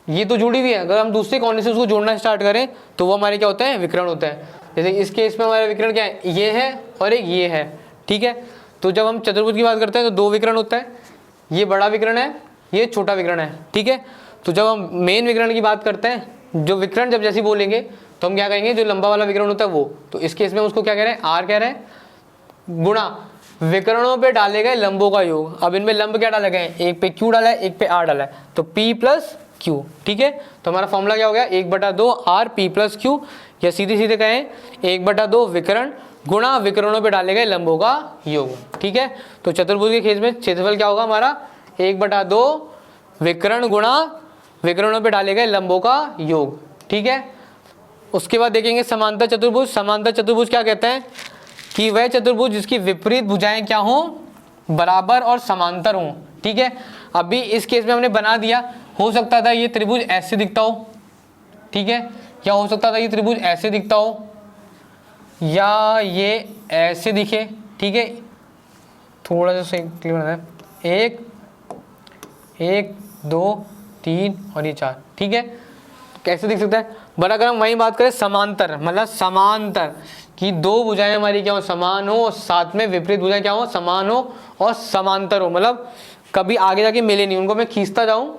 ये तो जुड़ी हुई है, अगर हम दूसरे कोने से उसको जोड़ना स्टार्ट करें तो वो हमारे क्या होता है, विकर्ण होता है। जैसे इस केस में हमारा विकर्ण क्या है, ये है और एक ये है। ठीक है, तो जब हम चतुर्भुज की बात करते हैं तो 2 विकर्ण होता है, ये बड़ा विकर्ण है, ये छोटा विकर्ण है। ठीक है, तो जब हम मेन विकर्ण की बात करते हैं, जो विकर्ण जब जैसे बोलेंगे तो हम क्या कहेंगे, जो लंबा वाला विकर्ण होता है वो, तो इस केस में उसको क्या कह रहे हैं, आर कह रहे हैं, गुणा विकर्णों पे डाले गए लंबों का योग। अब इनमें लंब क्या डाले गए, एक पे क्यू डाला है, एक पे आर डाला है, तो P प्लस क्यू। ठीक है, तो हमारा फॉर्मूला क्या हो गया, 1/2 R P प्लस क्यू, या सीधे सीधे कहें 1/2 विकर्ण गुणा विकर्णों पे डाले गए लंबों का योग। ठीक है, तो चतुर्भुज के केस में क्षेत्रफल क्या होगा हमारा, 1/2 विकर्ण गुणा विकर्णों पे डाले गए लंबों का योग। ठीक है, उसके बाद देखेंगे समांतर चतुर्भुज। समांतर चतुर्भुज क्या कहते हैं कि वह चतुर्भुज जिसकी विपरीत भुजाएं क्या हो, बराबर और समांतर हों। ठीक है, अभी इस केस में हमने बना दिया, हो सकता था ये त्रिभुज ऐसे दिखता हो, ठीक है, या हो सकता था ये त्रिभुज ऐसे दिखता हो, या ये ऐसे दिखे। ठीक है, थोड़ा सा सही क्लियर होना है, 1 2 3 और ये 4। ठीक है, कैसे दिख सकता है, बट अगर हम वही बात करें समांतर, मतलब समांतर कि 2 भुजाएं हमारी क्या हो, समान हो, और साथ में विपरीत भुजाएं क्या हो, समान हो और समांतर हो, मतलब कभी आगे जाके मिले नहीं, उनको मैं खींचता जाऊं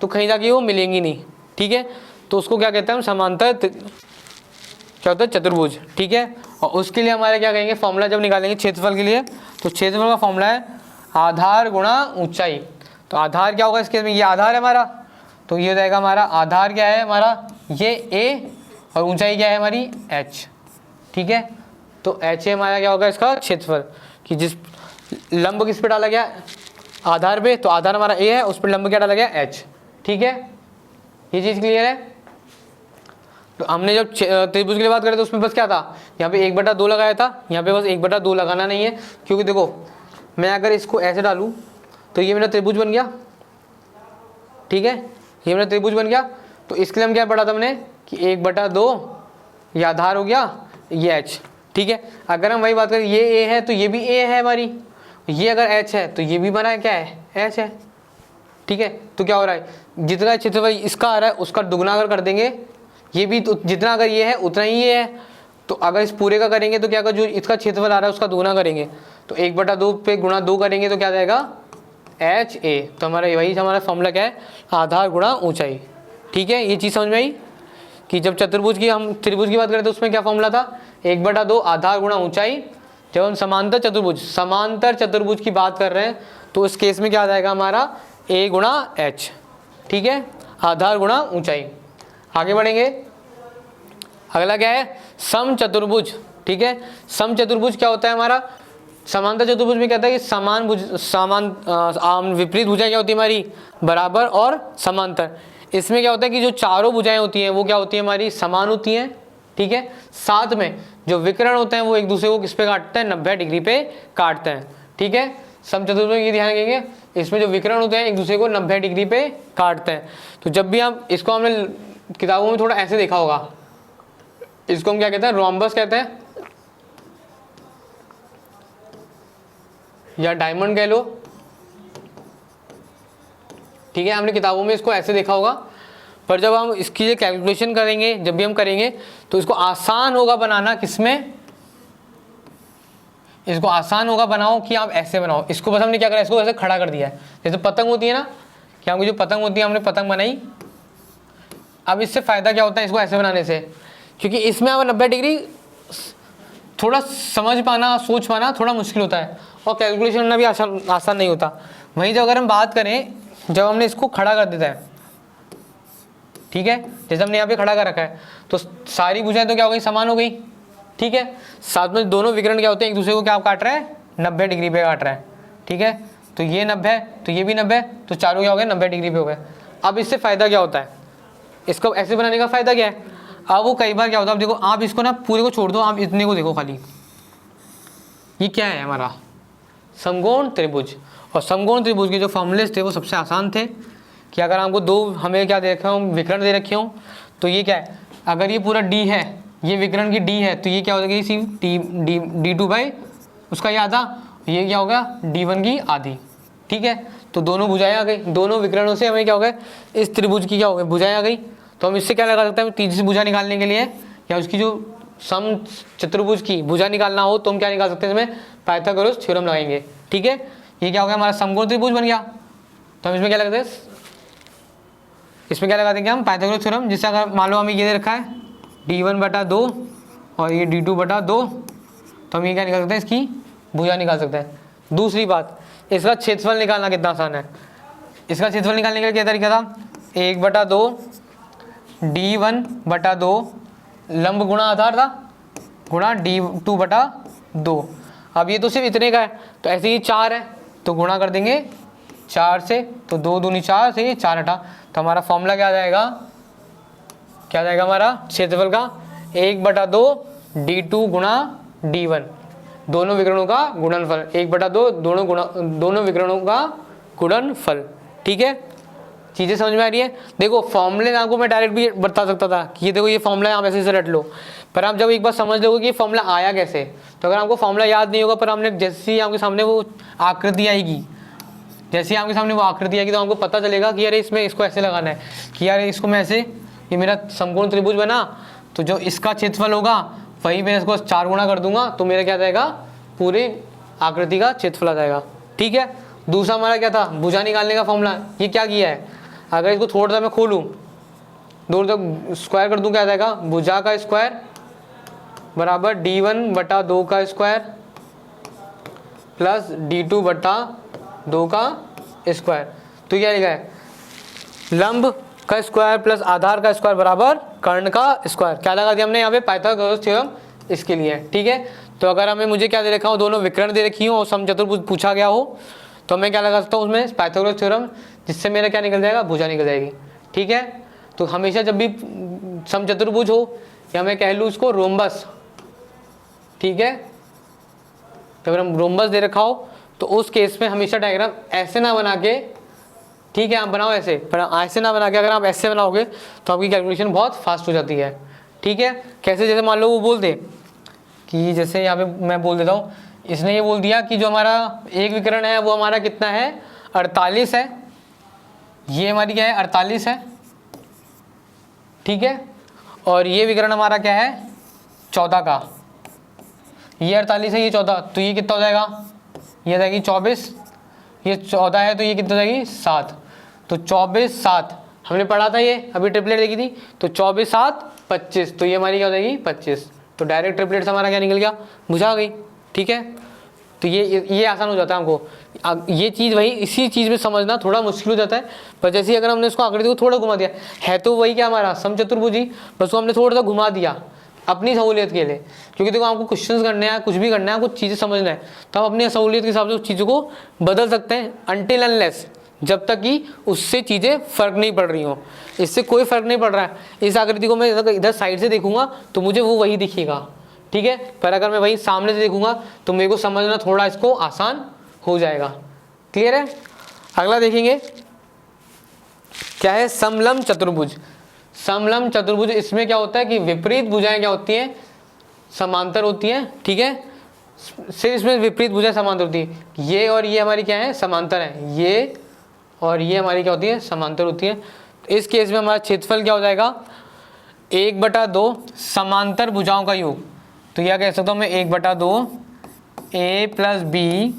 तो कहीं जाके वो मिलेंगी नहीं। ठीक है, तो उसको क्या कहते हैं हम, समांतर क्या होता है, चतुर्भुज। ठीक है, और उसके लिए हमारे क्या कहेंगे, फॉर्मूला जब निकालेंगे क्षेत्रफल के लिए, तो क्षेत्रफल का फॉर्मूला है आधार गुणा ऊंचाई। तो आधार क्या होगा इसके में, ये आधार है हमारा, तो ये हो जाएगा हमारा आधार क्या है हमारा, ये A, और ऊंचाई क्या है हमारी H। ठीक है, तो H हमारा क्या होगा इसका क्षेत्रफल, कि जिस लंब किस पे डाला गया, आधार पे, तो आधार हमारा A है, उस पर लंब क्या डाला गया, H। ठीक है, ये चीज़ क्लियर है। तो हमने जब त्रिभुज के लिए बात करें तो उसमें बस क्या था, यहाँ पे 1/2 लगाया था, यहाँ पे बस 1/2 लगाना नहीं है, क्योंकि देखो मैं अगर इसको ऐसे डालूँ तो ये मेरा त्रिभुज बन गया, ठीक है, ये मेरा त्रिभुज बन गया। तो इसके लिए हम क्या पढ़ा था हमने कि 1/2 ये आधार हो गया, ये h, ठीक है। अगर हम वही बात करें ये a है तो ये भी a है हमारी, ये अगर h है तो ये भी बना है क्या है, h है, ठीक है। तो क्या हो रहा है, जितना क्षेत्रफल इसका आ रहा है उसका दुगना अगर कर देंगे, ये भी तो जितना अगर ये है उतना ही ये है, तो अगर इस पूरे का करेंगे तो क्या होगा, जो इसका क्षेत्रफल आ रहा है उसका दुगना करेंगे, तो 1/2 पे गुणा 2 करेंगे तो क्या जाएगा HA। तो हमारा वही हमारा फॉर्मूला क्या है, आधार गुणा ऊंचाई, ठीक है। ये चीज़ समझ में आई कि जब चतुर्भुज की हम त्रिभुज की बात करें तो उसमें क्या फॉर्मूला था, 1/2 आधार गुणा ऊंचाई। जब हम समांतर चतुर्भुज की बात कर रहे हैं तो उस केस में क्या आ जाएगा हमारा A गुणा H, ठीक है, आधार गुणा ऊंचाई। आगे बढ़ेंगे, अगला क्या है, समचतुर्भुज, ठीक है। समचतुर्भुज क्या होता है हमारा, समांतर चतुर्भुज में क्या होता है कि विपरीत भुजाएं क्या होती है हमारी, बराबर और समांतर। इसमें क्या होता है कि जो चारों भुजाएं होती हैं वो क्या होती है हमारी, समान होती हैं, ठीक है। साथ में जो विकर्ण होते हैं वो एक दूसरे को किस पे काटते हैं, 90 डिग्री पे काटते हैं, ठीक है। समचतुर्भुज में ये ध्यान रखेंगे, इसमें जो विकर्ण होते हैं एक दूसरे को 90 डिग्री पे काटते हैं। तो जब भी हम इसको, हमने किताबों में थोड़ा ऐसे देखा होगा, इसको हम क्या कहते हैं, रोम्बस कहते हैं या डायमंड कह लो, ठीक है। हमने किताबों में इसको ऐसे देखा होगा, पर जब हम इसकी जो कैलकुलेशन करेंगे, जब भी हम करेंगे तो इसको आसान होगा बनाना, किसमें, इसको आसान होगा बनाओ कि आप ऐसे बनाओ। इसको बस हमने क्या करा, इसको ऐसे खड़ा कर दिया है, जैसे पतंग होती है ना, कि हमको जो पतंग होती है हमने पतंग बनाई। अब इससे फ़ायदा क्या होता है इसको ऐसे बनाने से, क्योंकि इसमें अब 90 डिग्री थोड़ा समझ पाना, सोच पाना थोड़ा मुश्किल होता है और कैलकुलेशन करना भी आसान नहीं होता। वहीं जब अगर हम बात करें, जब हमने इसको खड़ा कर देता है, ठीक है, जैसे हमने यहाँ पे खड़ा कर रखा है, तो सारी भुजाएं तो क्या हो गई, समान हो गई, ठीक है। साथ में दोनों विकर्ण क्या होते हैं, एक दूसरे को क्या काट रहे हैं, 90 डिग्री पे काट रहा है, ठीक है। तो ये 90 है तो ये भी 90 है, तो चारों क्या हो गए, 90 डिग्री पे हो गए। अब इससे फ़ायदा क्या होता है, इसको ऐसे बनाने का फ़ायदा क्या है, अब वो कई बार क्या होता है, अब देखो आप इसको ना पूरे को छोड़ दो, आप इतने को देखो खाली, ये क्या है हमारा समकोण त्रिभुज। और समकोण त्रिभुज के जो फॉर्मूलेस थे वो सबसे आसान थे कि अगर हमको दो, हमें क्या दे रखा हूँ, विकर्ण दे रखे हों, तो ये क्या है, अगर ये पूरा D है, ये विकर्ण की D है, तो ये क्या हो जाएगी, सी D2 बाई उसका ये आधा, ये क्या होगा D1 की आधी, ठीक है। तो दोनों भुजाएं आ गई, दोनों विकर्णों से हमें क्या हो गया, इस त्रिभुज की क्या हो गई, भुजाएं आ गई। तो हम इससे क्या लगा सकते हैं, तीसरी भुजा निकालने के लिए या उसकी जो सम चतुर्भुज की भुजा निकालना हो तो हम क्या निकाल सकते हैं, इसमें पाइथागोरस थ्योरम लगाएंगे, ठीक है। ये क्या हो गया, हमारा समकोण त्रिभुज बन गया। तो हम इसमें क्या लगाते हैं, इसमें क्या लगा देंगे हम, पाइथागोरस थ्योरम। जिससे अगर मान लो हमें ये दे रखा है D1/2 और ये D2/2, तो हम ये क्या निकाल सकते हैं, इसकी भुजा निकाल सकते हैं। दूसरी बात, इसका क्षेत्रफल निकालना कितना आसान है। इसका क्षेत्रफल निकालने के लिए क्या तरीका था, 1/2 D1/2 लंब गुणा आधार था गुणा D2/2। अब ये तो सिर्फ इतने का है, तो ऐसे ही 4 है तो गुणा कर देंगे 4 से, तो 2 दूनी 4 से ये 4 हटा। तो हमारा फॉर्मूला क्या आ जाएगा, क्या आ जाएगा हमारा क्षेत्रफल का, 1/2 D2 गुणा D1, दोनों विकर्णों का गुणनफल, 1/2 दोनों विकर्णों का गुणनफल, ठीक है। चीज़ें समझ में आ रही है। देखो फॉर्मूले आपको मैं डायरेक्ट भी बता सकता था कि ये देखो ये फॉर्मूला है, आप ऐसे से रट लो, पर आप जब एक बार समझ लोगे कि ये फॉर्मूला आया कैसे, तो अगर आपको फॉर्मूला याद नहीं होगा, पर हमने जैसे ही आपके सामने वो आकृति आएगी, जैसे ही आपके सामने वो आकृति आएगी, तो आपको पता चलेगा कि यार इसमें इसको ऐसे लगाना है, कि यार इसको मैं ऐसे, ये मेरा समकोण त्रिभुज बना, तो जो इसका क्षेत्रफल होगा वही मैं इसको 4 गुणा कर दूंगा, तो मेरा क्या जाएगा, पूरी आकृति का क्षेत्रफल आ जाएगा, ठीक है। दूसरा हमारा क्या था, भुजा निकालने का फॉर्मूला। ये क्या किया है, अगर इसको थोड़ा सा मैं खोलूँ, दूर तक स्क्वायर कर दूं, क्या आ जाएगा, भुजा का स्क्वायर बराबर D1/2 का स्क्वायर प्लस D2/2 का स्क्वायर। तो क्या लिखा है, लंब का स्क्वायर प्लस आधार का स्क्वायर बराबर कर्ण का स्क्वायर। क्या लगा दिया हमने यहाँ पे, पाइथागोरस थ्योरम इसके लिए, ठीक है। तो अगर हमें मुझे क्या दे रखा हो, दोनों विकर्ण दे रखी हो और समचतुर्भुज पूछा गया हो, तो मैं क्या लगा सकता हूँ उसमें, पाइथागोरस थ्योरम, जिससे मेरा क्या निकल जाएगा, भुजा निकल जाएगी, ठीक है। तो हमेशा जब भी समचतुर्भुज हो, या मैं कह लूँ इसको रोम्बस, ठीक है, तो अगर हम रोम्बस दे रखा हो तो उस केस में हमेशा डायग्राम ऐसे ना बना के, ठीक है, आप बनाओ ऐसे, पर ऐसे ना बना के अगर आप ऐसे बनाओगे तो आपकी कैलकुलेशन बहुत फास्ट हो जाती है। ठीक है, कैसे, जैसे मान लो वो बोल दे कि जैसे यहाँ पे मैं बोल देता हूँ, इसने ये बोल दिया कि जो हमारा एक विकर्ण है वो हमारा कितना है 48 है, ये हमारी क्या है 48 है, ठीक है, और ये विकर्ण हमारा क्या है 14 का, ये 48 है ये 14, तो ये कितना हो जाएगा, ये जाएगी 24, ये 14 है तो ये कितना हो जाएगी 7, तो 24 7 हमने पढ़ा था ये, अभी ट्रिपलेट देखी थी, तो 24 7 25, तो ये हमारी क्या हो जाएगी 25, तो डायरेक्ट ट्रिपलेट से हमारा क्या निकल गया, बुझा गई। ठीक है, तो ये आसान हो जाता है हमको। अब ये चीज़ वही, इसी चीज़ में समझना थोड़ा मुश्किल हो जाता है, पर जैसे अगर हमने इसको आकृति को थोड़ा घुमा दिया, है तो वही क्या हमारा समचतुर्भुज, बस वो हमने थोड़ा सा घुमा दिया अपनी सहूलियत के लिए, क्योंकि देखो आपको क्वेश्चंस करने हैं, कुछ भी करना है, कुछ चीज़ें समझना है, तो हम अपनी सहूलियत के हिसाब से उस चीज़ों को बदल सकते हैं, अनटिल अनलेस, जब तक कि उससे चीज़ें फ़र्क नहीं पड़ रही हो। इससे कोई फ़र्क नहीं पड़ रहा है, इस आकृति को मैं इधर साइड से देखूंगा तो मुझे वो वही दिखेगा, ठीक है, पर अगर मैं वही सामने से देखूंगा तो मेरे को समझना थोड़ा इसको आसान हो जाएगा। क्लियर है? अगला देखेंगे क्या है, समलंब चतुर्भुज। समलंब चतुर्भुज, इसमें क्या होता है कि विपरीत भुजाएं क्या होती हैं, समांतर होती हैं। ठीक है, सिर्फ इसमें विपरीत भुजाएं समांतर होती है, ये और ये हमारी क्या है समांतर है, ये और ये हमारी क्या होती है समांतर होती है। तो इस केस में हमारा क्षेत्रफल क्या हो जाएगा 1/2 समांतर भुजाओं का योग, तो यह कह सकता हूँ मैं 1/2 a + b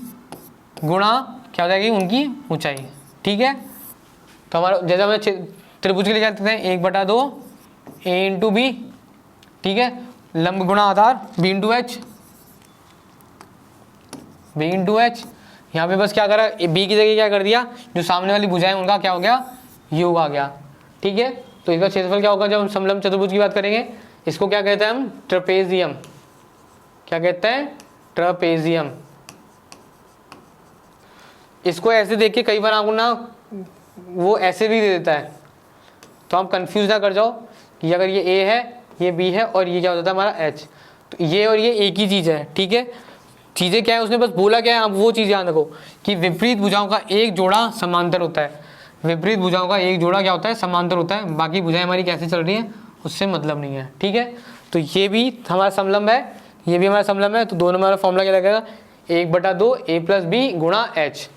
गुणा क्या हो जाएगी उनकी ऊंचाई। ठीक है, तो हमारा जैसे हमें त्रिभुज के लिए जाते हैं 1/2 a × b, ठीक है, लंब गुणा आधार b × h, b × h, यहाँ पे बस क्या करा, b की जगह क्या कर दिया, जो सामने वाली भुजाएं उनका क्या हो गया योग आ गया। ठीक है, तो इसका क्षेत्रफल क्या होगा जब हम समलंब चतुर्भुज की बात करेंगे, इसको क्या कहते हैं हम ट्रेपेजियम, क्या कहते हैं ट्रेपेजियम। इसको ऐसे देख के कई बार आपको ना वो ऐसे भी दे देता है, तो आप कंफ्यूज ना कर जाओ कि अगर ये a है ये b है और ये क्या हो जाता है हमारा h, तो ये और ये एक ही चीज़ है। ठीक है, चीज़ें क्या है उसने बस बोला क्या है, आप वो चीज़ याद रखो कि विपरीत भुजाओं का एक जोड़ा समांतर होता है, विपरीत भुजाओं का एक जोड़ा क्या होता है समांतर होता है, बाकी भुजाएं हमारी कैसे चल रही हैं उससे मतलब नहीं है। ठीक है, तो ये भी हमारा समलंब है, ये भी हमारा समलंब है, तो दोनों में हमारा फॉर्मूला क्या लगेगा 1/2 a + b गुणा h।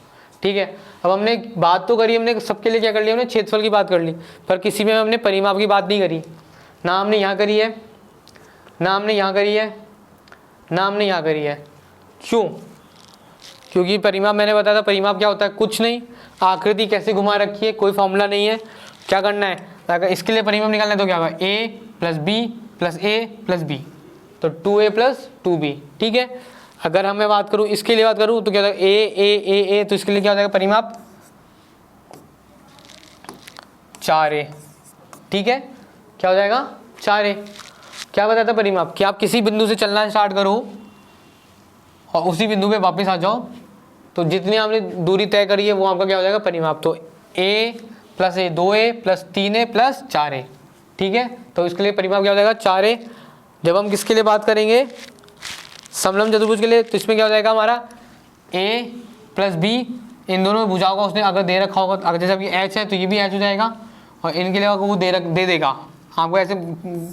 ठीक है, अब हमने बात तो करी, हमने सबके लिए क्या कर लिया, हमने क्षेत्रफल की बात कर ली, पर किसी में हमने परिमाप की बात नहीं करी, ना हमने यहाँ करी है, ना हमने यहाँ करी है, ना हमने यहाँ करी है। क्यों? क्योंकि परिमाप मैंने बताया था, परिमाप क्या होता है, कुछ नहीं, आकृति कैसे घुमा रखी है, कोई फॉर्मूला नहीं है, क्या करना है, अगर इसके लिए परिमाप निकालना है तो क्या होगा a + b + a + b, तो 2a + 2b। ठीक है, अगर हमें बात करूं इसके लिए बात करूं तो क्या होगा a, तो इसके लिए क्या हो जाएगा परिमाप 4a। ठीक है, क्या हो जाएगा 4a। क्या बताता है परिमाप कि आप किसी बिंदु से चलना स्टार्ट करो और उसी बिंदु पे वापस आ जाओ, तो जितनी आपने दूरी तय करी है वो आपका क्या हो जाएगा परिमाप, तो a + a 2a + 3a + 4a। ठीक है, तो इसके लिए परिमाप क्या हो जाएगा 4a। जब हम किसके लिए बात करेंगे समलंब चतुर्भुज के लिए, तो इसमें क्या हो जाएगा हमारा a + b, इन दोनों भुजाओं का उसने अगर दे रखा होगा, अगर जैसे अभी h है तो ये भी h हो जाएगा, और इनके लिए वो दे देगा, आपको ऐसे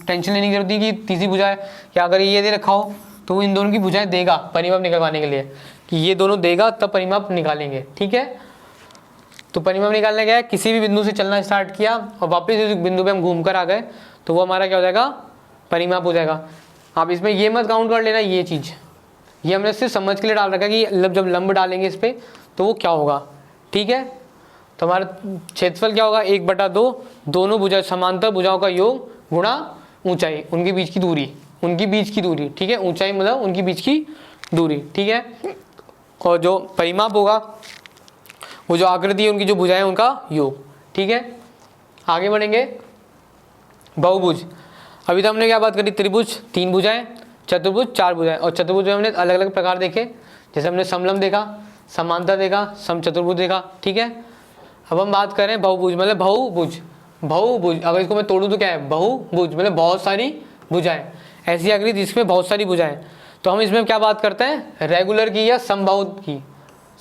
टेंशन लेने की जरूरत नहीं कि तीसरी भुजा है, या अगर ये दे रखा हो तो वो इन दोनों की भुजाएं देगा परिमाप निकलवाने के लिए, कि ये दोनों देगा तब परिमाप निकालेंगे। ठीक है, तो परिमाप निकालने गया किसी भी बिंदु से चलना स्टार्ट किया और वापस इस बिंदु पे हम घूम कर आ गए, तो वो हमारा क्या हो जाएगा परिमाप हो जाएगा। आप इसमें ये मत काउंट कर लेना, ये चीज़ ये हमने सिर्फ समझ के लिए डाल रखा है कि जब लंब डालेंगे इस पर तो वो क्या होगा। ठीक है, तो हमारा क्षेत्रफल क्या होगा 1/2 दोनों भुजा समांतर भुजाओं का योग गुणा ऊंचाई, उनके बीच की दूरी, उनकी बीच की दूरी। ठीक है, ऊंचाई मतलब उनकी बीच की दूरी। ठीक है, और जो परिमाप होगा वो जो आकृति है उनकी जो भुजाएं उनका योग। ठीक है, आगे बढ़ेंगे बहुभुज। अभी तो हमने क्या बात करी, त्रिभुज 3 भुजाएं, चतुर्भुज 4 भुजाएं, और चतुर्भुज में हमने अलग अलग प्रकार देखे, जैसे हमने समलंब देखा, समांतर देखा, समचतुर्भुज देखा। ठीक है, अब हम बात करें बहुभुज मतलब बहुभुज। बहुभुज अगर इसको मैं तोड़ूं तो क्या है बहुभुज मतलब बहुत सारी भुजाएं, ऐसी आकृति जिसमें बहुत सारी भुजाएं। तो हम इसमें क्या बात करते हैं रेगुलर की या समबाहु की।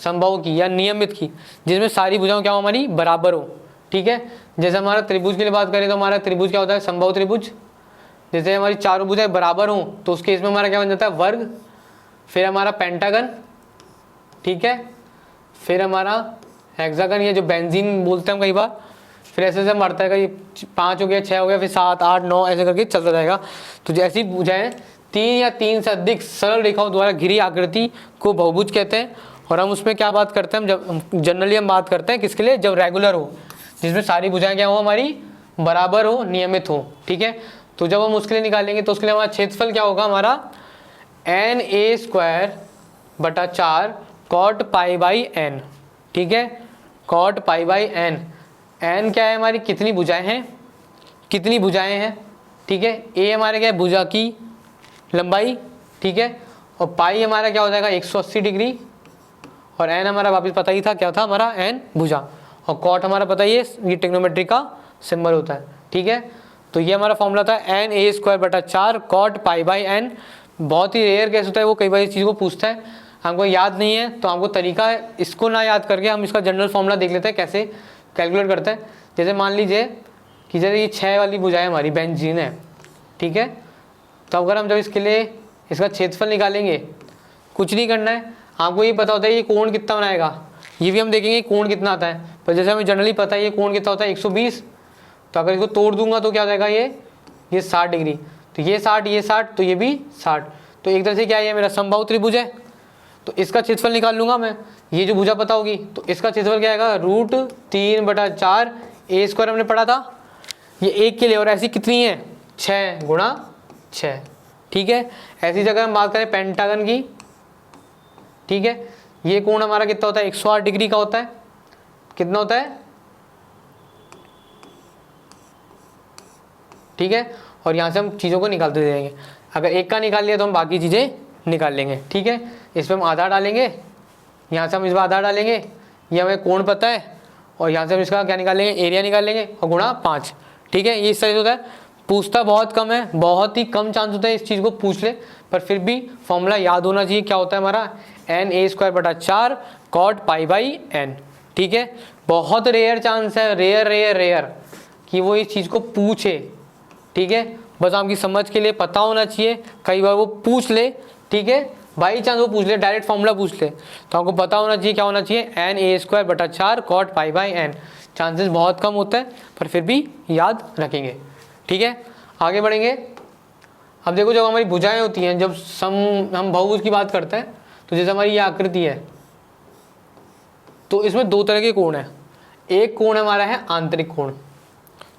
समबाहु की या नियमित की, जिसमें सारी भुजाएं क्या हो हमारी बराबर हो। ठीक है, जैसे हमारा त्रिभुज के लिए बात करें तो हमारा त्रिभुज क्या होता है, समबाहु त्रिभुज। जैसे हमारी चारों भुजाएं बराबर हो तो उस केस में हमारा क्या बन जाता है, वर्ग। फिर हमारा पेंटागन, ठीक है, फिर हमारा हेक्सागन, ये जो बेंजीन बोलते हैं हम कई बार। फिर ऐसे ऐसे बढ़ता है कि 5 हो गया, 6 हो गया, फिर 7, 8, 9 ऐसे करके चलता जाएगा। तो जैसी भुजाएं 3 या 3 से अधिक सरल रेखाओं द्वारा घिरी आकृति को बहुभुज कहते हैं। और हम उसमें क्या बात करते हैं, जब जनरली हम बात करते हैं किसके लिए, जब रेगुलर हो, जिसमें सारी भुजाएं क्या हो हमारी बराबर हो, नियमित हो। ठीक है, तो जब हम उसके लिए निकालेंगे तो उसके लिए हमारा क्षेत्रफल क्या होगा, हमारा na²/4 cot π/n। ठीक है, cot π/n। n क्या है हमारी, कितनी भुजाएं हैं, कितनी भुजाएं हैं। ठीक है, a हमारे क्या है, भुजा की लंबाई। ठीक है, और पाई हमारा क्या हो जाएगा 180 डिग्री, और n हमारा वापस पता ही था क्या था हमारा, n भुजा। और कॉट हमारा पता ही है, ये ट्रिग्नोमेट्री का सिंबल होता है। ठीक है, तो ये हमारा फॉर्मूला था na²/4 cot π/n। बहुत ही रेयर केस होता है, वो कई बार इस चीज़ को पूछता है, हमको याद नहीं है तो हमको तरीका है इसको ना याद करके हम इसका जनरल फॉर्मूला देख लेते हैं कैसे कैलकुलेट करते हैं। जैसे मान लीजिए कि जैसे ये 6 वाली भुजाएं हमारी बेंजीन है। ठीक है, तो अगर हम जब इसके लिए इसका क्षेत्रफल निकालेंगे, कुछ नहीं करना है, आपको ये पता होता है ये कोण कितना बनाएगा, ये भी हम देखेंगे कोण कितना आता है। पर जैसे हमें जनरली पता है ये कोण कितना होता है 120, तो अगर इसको तोड़ दूंगा तो क्या हो जाएगा, ये 60 डिग्री। तो ये 60, ये 60, तो ये भी 60। तो एक तरह से क्या है, ये मेरा समबाहु त्रिभुज है। तो इसका क्षेत्रफल निकाल लूंगा मैं, ये जो भुजा पता होगी तो इसका क्षेत्रफल क्या आएगा, √3/4 a² हमने पढ़ा था, ये 1 के लिए। और ऐसी कितनी है, 6 × 6। ठीक है, ऐसी जगह हम बात करें पेंटागन की। ठीक है, ये कोण हमारा कितना होता है, 108 डिग्री का होता है। कितना होता है, ठीक है, और यहाँ से हम चीज़ों को निकालते जाएंगे। अगर एक का निकाल लिया तो हम बाकी चीज़ें निकाल लेंगे। ठीक है, इसमें हम आधा डालेंगे, यहाँ से हम इस बार आधा डालेंगे, ये हमें कोण पता है, और यहाँ से हम इसका क्या निकालेंगे, एरिया निकाल लेंगे, और गुणा 5। ठीक है, ये इस तरह से होता है। पूछता बहुत कम है, बहुत ही कम चांस होता है इस चीज़ को पूछ ले, पर फिर भी फॉर्मूला याद होना चाहिए। क्या होता है हमारा, na²/4 cot π/n। ठीक है, बहुत रेयर चांस है, रेयर कि वो इस चीज़ को पूछे। ठीक है, बस आपकी समझ के लिए पता होना चाहिए, कई बार वो पूछ ले। ठीक है, बाई चांस वो पूछ ले, डायरेक्ट फॉर्मूला पूछ ले, तो आपको पता होना चाहिए क्या होना चाहिए, na²/4 cot π/n। चांसेस बहुत कम होते हैं, पर फिर भी याद रखेंगे। ठीक है, आगे बढ़ेंगे। अब देखो, जब हमारी भुजाएं होती हैं, जब हम बहुभुज की बात करते हैं, तो जैसे हमारी ये आकृति है, तो इसमें 2 तरह के कोण हैं। एक कोण हमारा है आंतरिक कोण,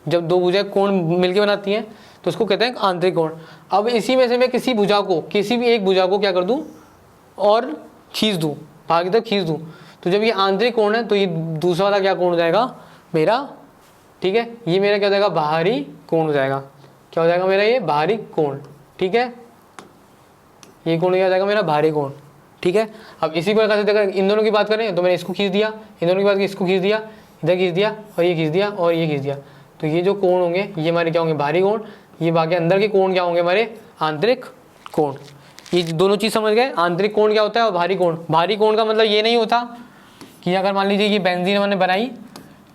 जब 2 भुजाएं कोण मिलकर बनाती हैं तो उसको कहते हैं आंतरिक कोण। अब इसी में से मैं किसी भुजा को, किसी भी एक भुजा को क्या कर दूं और खींच दूं, बाहर की तरफ खींच दूं, तो जब ये आंतरिक कोण है तो ये दूसरा वाला क्या कोण हो जाएगा मेरा। ठीक है, ये मेरा क्या हो जाएगा, बाहरी कोण हो जाएगा। क्या हो जाएगा मेरा, ये बाहरी कोण। ठीक है, ये कोण क्या हो जाएगा मेरा, बाहरी कोण। ठीक है, अब इसी प्रकार से अगर इन दोनों की बात करें तो मैंने इसको खींच दिया, इन दोनों की बात इसको खींच दिया, इधर खींच दिया, और ये खींच दिया, और ये खींच दिया, तो ये जो कोण होंगे ये हमारे क्या होंगे, बाहरी कोण। ये बाकी अंदर के कोण क्या होंगे हमारे, आंतरिक कोण। ये दोनों चीज़ समझ गए, आंतरिक कोण क्या होता है और बाहरी कोण। बाहरी कोण का मतलब ये नहीं होता कि अगर मान लीजिए ये बेंजीन हमने बनाई,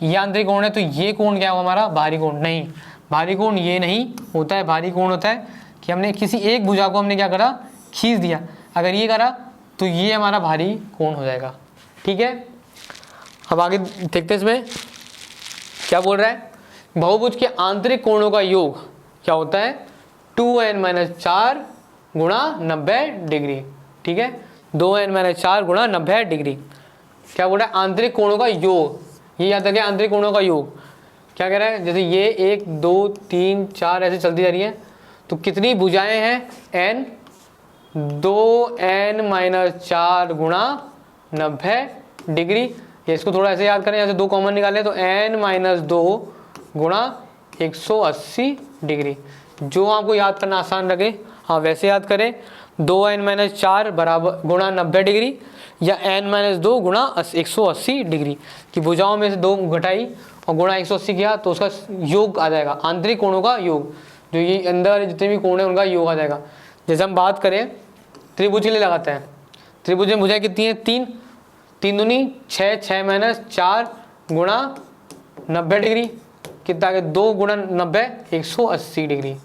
ये आंतरिक कोण है तो ये कोण क्या होगा हमारा, बाहरी कोण। नहीं, बाहरी कोण ये नहीं होता है। बाहरी कोण होता है कि हमने किसी एक भुजा को हमने क्या करा, खींच दिया। अगर ये करा तो ये हमारा बाहरी कोण हो जाएगा। ठीक है, अब आगे देखते हैं इसमें क्या बोल रहा है। बहुभुज के आंतरिक कोणों का योग क्या होता है, 2n-4 गुणा 90 डिग्री। ठीक है, 2n-4 गुणा 90 डिग्री। क्या बोल रहा है, आंतरिक कोणों का योग। ये याद रखिए, आंतरिक कोणों का योग क्या कह रहा है, जैसे ये 1 2 3 4 ऐसे चलती जा रही है, तो कितनी भुजाएं हैं, n, 2n-4 गुणा 90 डिग्री। ये इसको थोड़ा ऐसे याद करें, जैसे 2 कॉमन निकालें तो n-2 गुणा 180 डिग्री। जो आपको याद करना आसान लगे हाँ वैसे याद करें। 2n-4 बराबर गुणा 90 डिग्री या n-2 गुणा 180 डिग्री की भुजाओं में से 2 घटाई और गुणा 180 किया तो उसका योग आ जाएगा, आंतरिक कोणों का योग। जो ये अंदर जितने भी कोण है उनका योग आ जाएगा। जैसे हम बात करें त्रिभुज के लिए लगाते हैं, त्रिभुज में भुजाएं कितनी हैं, 3। 3 दूनी 6, 6 माइनस 4 गुणा 90 डिग्री, कितना आ गया 2 गुणा 90 180 डिग्री।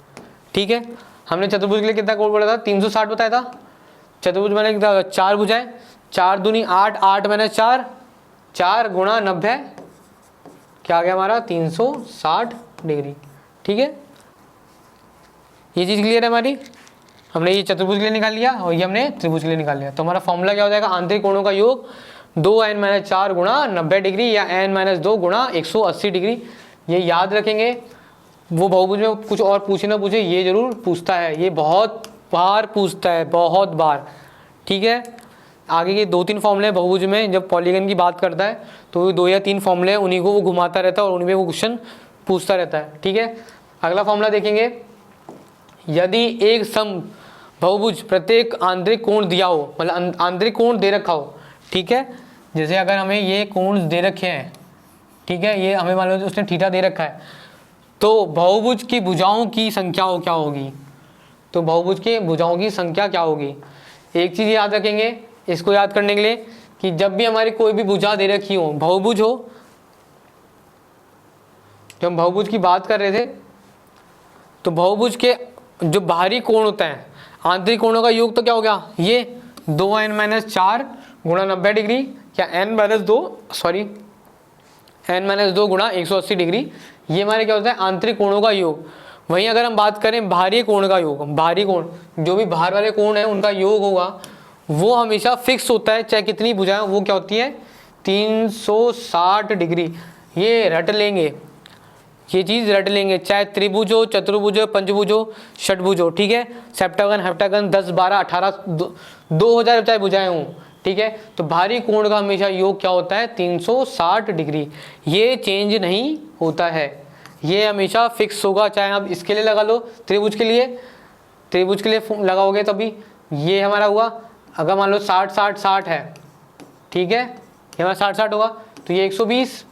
ठीक है, हमने चतुर्भुज के लिए कितना कोण बोला था, 360 बताया था। चतुर्भुज मैंने कितना 4 भुजाएं, 4 दूनी 8, 8 माइनस 4, 4 गुणा 90 क्या आ गया हमारा 360 डिग्री। ठीक है, ये चीज़ क्लियर है हमारी। हमने ये चतुर्भुज के लिए निकाल लिया और ये हमने त्रिभुज के लिए निकाल लिया। तो हमारा फॉर्मूला क्या हो जाएगा, आंतरिक कोणों का योग 2n-4 गुणा 90 डिग्री या n-2 गुणा 180 डिग्री। ये याद रखेंगे, वो बहुभुज में कुछ और पूछे ना पूछे, ये जरूर पूछता है, ये बहुत बार पूछता है, बहुत बार। ठीक है, आगे के 2-3 फॉर्मूले बहुभुज में जब पॉलीगन की बात करता है तो 2 या 3 फॉर्मूले उन्हीं को वो घुमाता रहता है और उन्हीं में वो क्वेश्चन पूछता रहता है। ठीक है, अगला फॉर्मूला देखेंगे, यदि एक सम बहुभुज प्रत्येक आंतरिक कोण दिया हो, मतलब आंतरिक कोण दे रखा हो। ठीक है, जैसे अगर हमें ये कोण दे रखे हैं, ठीक है, ये हमें मान लो उसने थीटा दे रखा है, तो बहुभुज की भुजाओं की संख्या क्या होगी, तो बहुभुज के भुजाओं की संख्या क्या होगी। एक चीज़ याद रखेंगे इसको याद करने के लिए कि जब भी हमारी कोई भी भुजा दे रखी हो, बहुभुज हो, जब हम बहुभुज की बात कर रहे थे तो बहुभुज के जो बाहरी कोण होता है, आंतरिक कोणों का योग तो क्या हो गया, ये 2n-4 गुणा 90 डिग्री या n-2 गुणा 180 डिग्री, ये हमारे क्या होता है आंतरिक कोणों का योग। वहीं अगर हम बात करें बाहरी कोण का योग, बाहरी कोण जो भी बाहर वाले कोण है उनका योग होगा वो हमेशा फिक्स होता है, चाहे कितनी भुजाएं, वो क्या होती है 360 डिग्री। ये रट लेंगे, ये चीज़ रट लेंगे, चाहे त्रिभुज हो, चतुर्भुज हो, पंचभुज हो, षटभुज हो। ठीक है, सेप्टागन, हेप्टागन 10, 12, 18, 2000 चाहे भुजाएं हों। ठीक है, तो बाहरी कोण का हमेशा योग क्या होता है 360 डिग्री, ये चेंज नहीं होता है, ये हमेशा फिक्स होगा। चाहे आप इसके लिए लगा लो, त्रिभुज के लिए लगाओगे तभी ये हमारा हुआ। अगर मान लो 60, 60, 60 है, ठीक है, ये हमारा 60, 60 होगा, तो ये 120,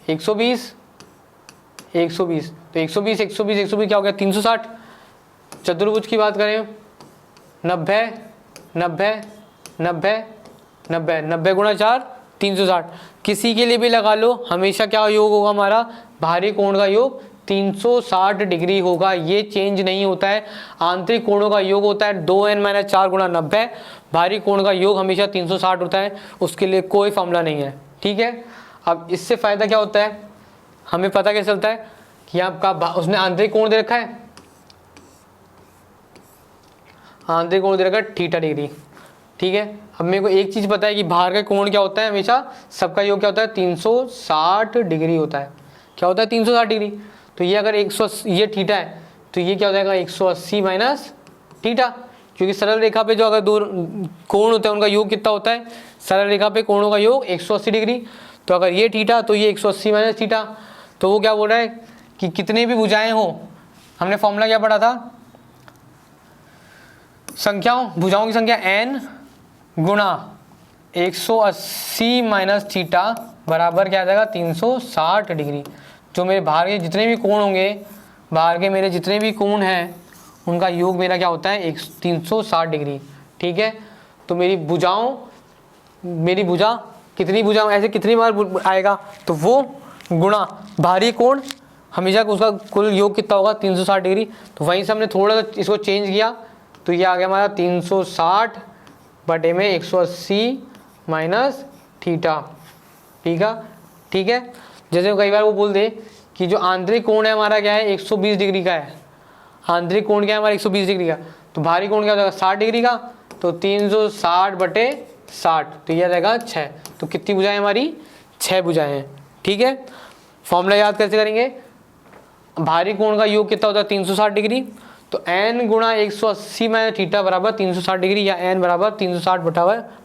120, 120, तो 120, 120, 120 क्या हो गया 360। चतुर्भुज की बात करें 90, 90, 90, 90, 90 गुणा 4 360, किसी के लिए भी लगा लो, हमेशा क्या योग होगा हमारा बाहरी कोण का योग 360 डिग्री होगा, ये चेंज नहीं होता है। आंतरिक कोणों का योग होता है 2n-4 गुणा 90, बाहरी कोण का योग हमेशा 360 होता है, उसके लिए कोई फॉर्मूला नहीं है। ठीक है, अब इससे फ़ायदा क्या होता है, हमें पता कैसे चलता है कि आपका उसने आंतरिक कोण दे रखा है, आंतरिक कोण दे रखा है थीटा डिग्री। ठीक है, अब मेरे को एक चीज़ पता है कि बाहर का कोण क्या होता है, हमेशा सबका योग क्या होता है 360 डिग्री होता है। क्या होता है 360 डिग्री, तो ये अगर 180 ये थीटा है तो ये क्या हो जाएगा 180 माइनस थीटा, क्योंकि सरल रेखा पे जो अगर दो कोण होते हैं उनका योग कितना होता है, सरल रेखा पे कोणों का योग 180 डिग्री। तो अगर ये थीटा तो ये 180 माइनस थीटा, तो वो क्या बोल रहा है कि कितने भी भुजाएं हो, हमने फॉर्मूला क्या पढ़ा था, संख्याओं भुजाओं की संख्या n गुणा 180 माइनस थीटा बराबर क्या आ जाएगा 360 डिग्री। जो मेरे बाहर के जितने भी कोण होंगे, बाहर के मेरे जितने भी कोण हैं उनका योग मेरा क्या होता है 360 डिग्री। ठीक है, तो मेरी भुजा कितनी भुजा ऐसे कितनी बार आएगा, तो वो गुणा बाहरी कोण हमेशा उसका कुल योग कितना होगा 360 डिग्री। तो वहीं से हमने थोड़ा सा इसको चेंज किया, तो ये आ गया हमारा 360 बटे में 180 माइनस थीटा। ठीक है, जैसे कई बार वो बोल दे कि जो आंतरिक कोण है हमारा क्या है 120 डिग्री का है, आंतरिक कोण क्या है हमारा 120 डिग्री का, तो बाहरी कोण क्या हो जाएगा 60 डिग्री का, तो 360 बटे 60, तो यह रहेगा 6। तो कितनी भुजाएं हमारी 6 भुजाएं हैं। ठीक है, फॉर्मूला याद कैसे करेंगे, बाहरी कोण का योग कितना होता है 360 डिग्री, तो n गुणा 180 माइनस थीटा बराबर 360 डिग्री, या n बराबर 360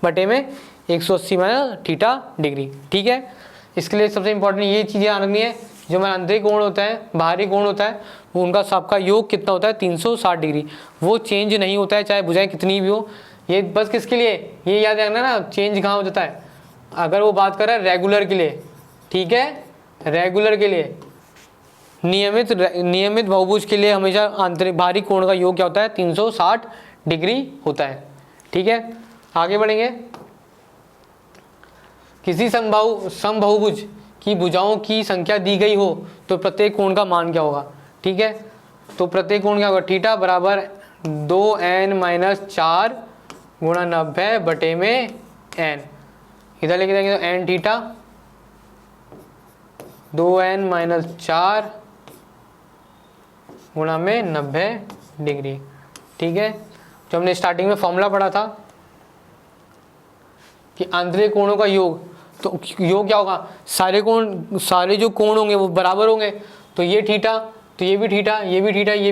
बटे में 180 माइनस थीटा डिग्री। ठीक है, इसके लिए सबसे इंपॉर्टेंट ये चीज़ें याद रखनी है, जो हमारा आंतरिक कोण होता है, बाहरी कोण होता है, वो उनका सबका योग कितना होता है 360 डिग्री, वो चेंज नहीं होता है चाहे भुजाएं कितनी भी हो। ये बस किसके लिए, ये याद रखना ना, चेंज कहाँ हो जाता है अगर वो बात कर रहा है रेगुलर के लिए। ठीक है, रेगुलर के लिए, नियमित बहुभुज के लिए हमेशा आंतरिक बाहरी कोण का योग क्या होता है 360 डिग्री होता है। ठीक है, आगे बढ़ेंगे। किसी समबाहुभुज की भुजाओं की संख्या दी गई हो तो प्रत्येक कोण का मान क्या होगा। ठीक है, तो प्रत्येक कोण क्या होगा, थीटा बराबर 2n-4 गुणा 90 बटे में n, इधर लेके जाएंगे तो n थीटा 2n-4 गुणा में 90 डिग्री। ठीक है, जो हमने स्टार्टिंग में फॉर्मूला पढ़ा था कि आंतरिक कोणों का योग, तो योग क्या होगा, सारे जो कोण होंगे वो बराबर होंगे, तो ये थीटा, तो ये भी थीटा, ये भी थीटा, ये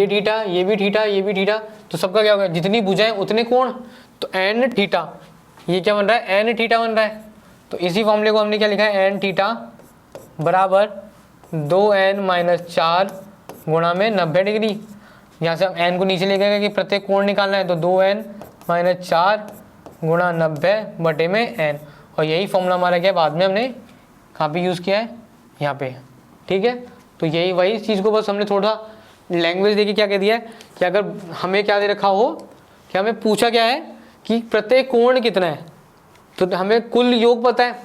थीटा, ये भी थीटा, ये भी थीटा, तो सबका क्या होगा, जितनी भुजाएं उतने कोण, तो n थीटा, ये क्या बन रहा है, n थीटा बन रहा है। तो इसी फॉर्मूले को हमने क्या लिखा है, n थीटा बराबर 2n-4 गुणा में 90 डिग्री। यहाँ से हम n को नीचे ले गए कि प्रत्येक कोण निकालना है, तो 2n-4 गुणा 90 बटे में n, और यही फॉर्मूला हमारा क्या बाद में हमने कहाँ पे यूज़ किया है, यहाँ पे। ठीक है, तो यही वही चीज़ को बस हमने थोड़ा लैंग्वेज देखिए क्या कह दिया है कि अगर हमें क्या दे रखा हो कि हमें पूछा क्या है कि प्रत्येक कोण कितना है, तो हमें कुल योग पता है,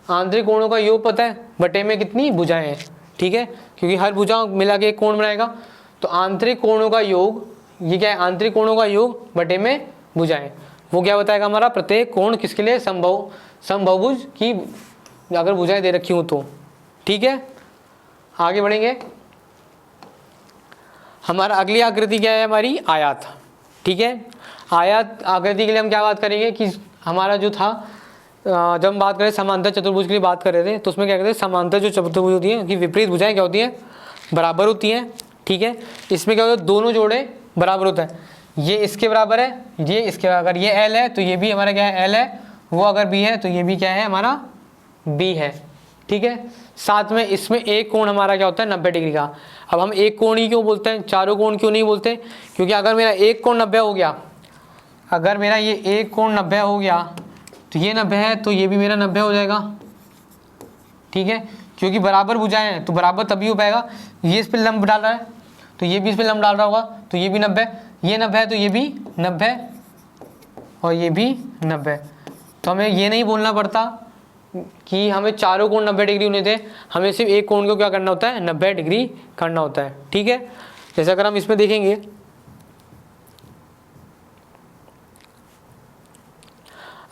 आंतरिक कोणों का योग पता है, बटे में कितनी भुजाएं हैं। ठीक है, क्योंकि हर भुजा मिला के एक कोण बनाएगा, तो आंतरिक कोणों का योग, ये क्या है, आंतरिक कोणों का योग बटे में भुजाएं, वो क्या बताएगा हमारा प्रत्येक कोण किसके लिए, समबाहुभुज की अगर भुजाएं दे रखी हो तो। ठीक है, आगे बढ़ेंगे। हमारा अगली आकृति क्या है, हमारी आयत। ठीक है, आयत आकृति के लिए हम क्या बात करेंगे कि हमारा जो था, जब हम बात करें समांतर चतुर्भुज के लिए बात कर रहे थे, तो उसमें क्या कहते हैं, समांतर जो चतुर्भुज होती है कि विपरीत भुजाएं क्या होती हैं, बराबर होती हैं। ठीक है, इसमें क्या होता है, दोनों जोड़े बराबर होता है, ये इसके बराबर है, ये इसके बराबर, अगर ये L है तो ये भी हमारा क्या है, L है, वो अगर B है तो ये भी क्या है, हमारा B है। ठीक है, साथ में इसमें एक कोण हमारा क्या होता है, 90 डिग्री का। अब हम एक कोण ही क्यों बोलते हैं, चारों कोण क्यों नहीं बोलते, क्योंकि अगर मेरा एक कोण 90 हो गया, अगर मेरा ये एक कोण 90 हो गया, तो ये 90 है तो ये भी मेरा 90 हो जाएगा। ठीक है, क्योंकि बराबर भुजाएं हैं तो बराबर तभी हो पाएगा, ये इस पर लंब डाल रहा है तो ये भी इस पर लंब डाल रहा होगा, तो ये भी 90, ये 90 है तो ये भी 90 और ये भी 90। तो हमें ये नहीं बोलना पड़ता कि हमें चारों कोण 90 डिग्री होने थे, हमें सिर्फ एक कोण को क्या करना होता है, 90 डिग्री करना होता है। ठीक है, जैसे अगर हम इसमें देखेंगे,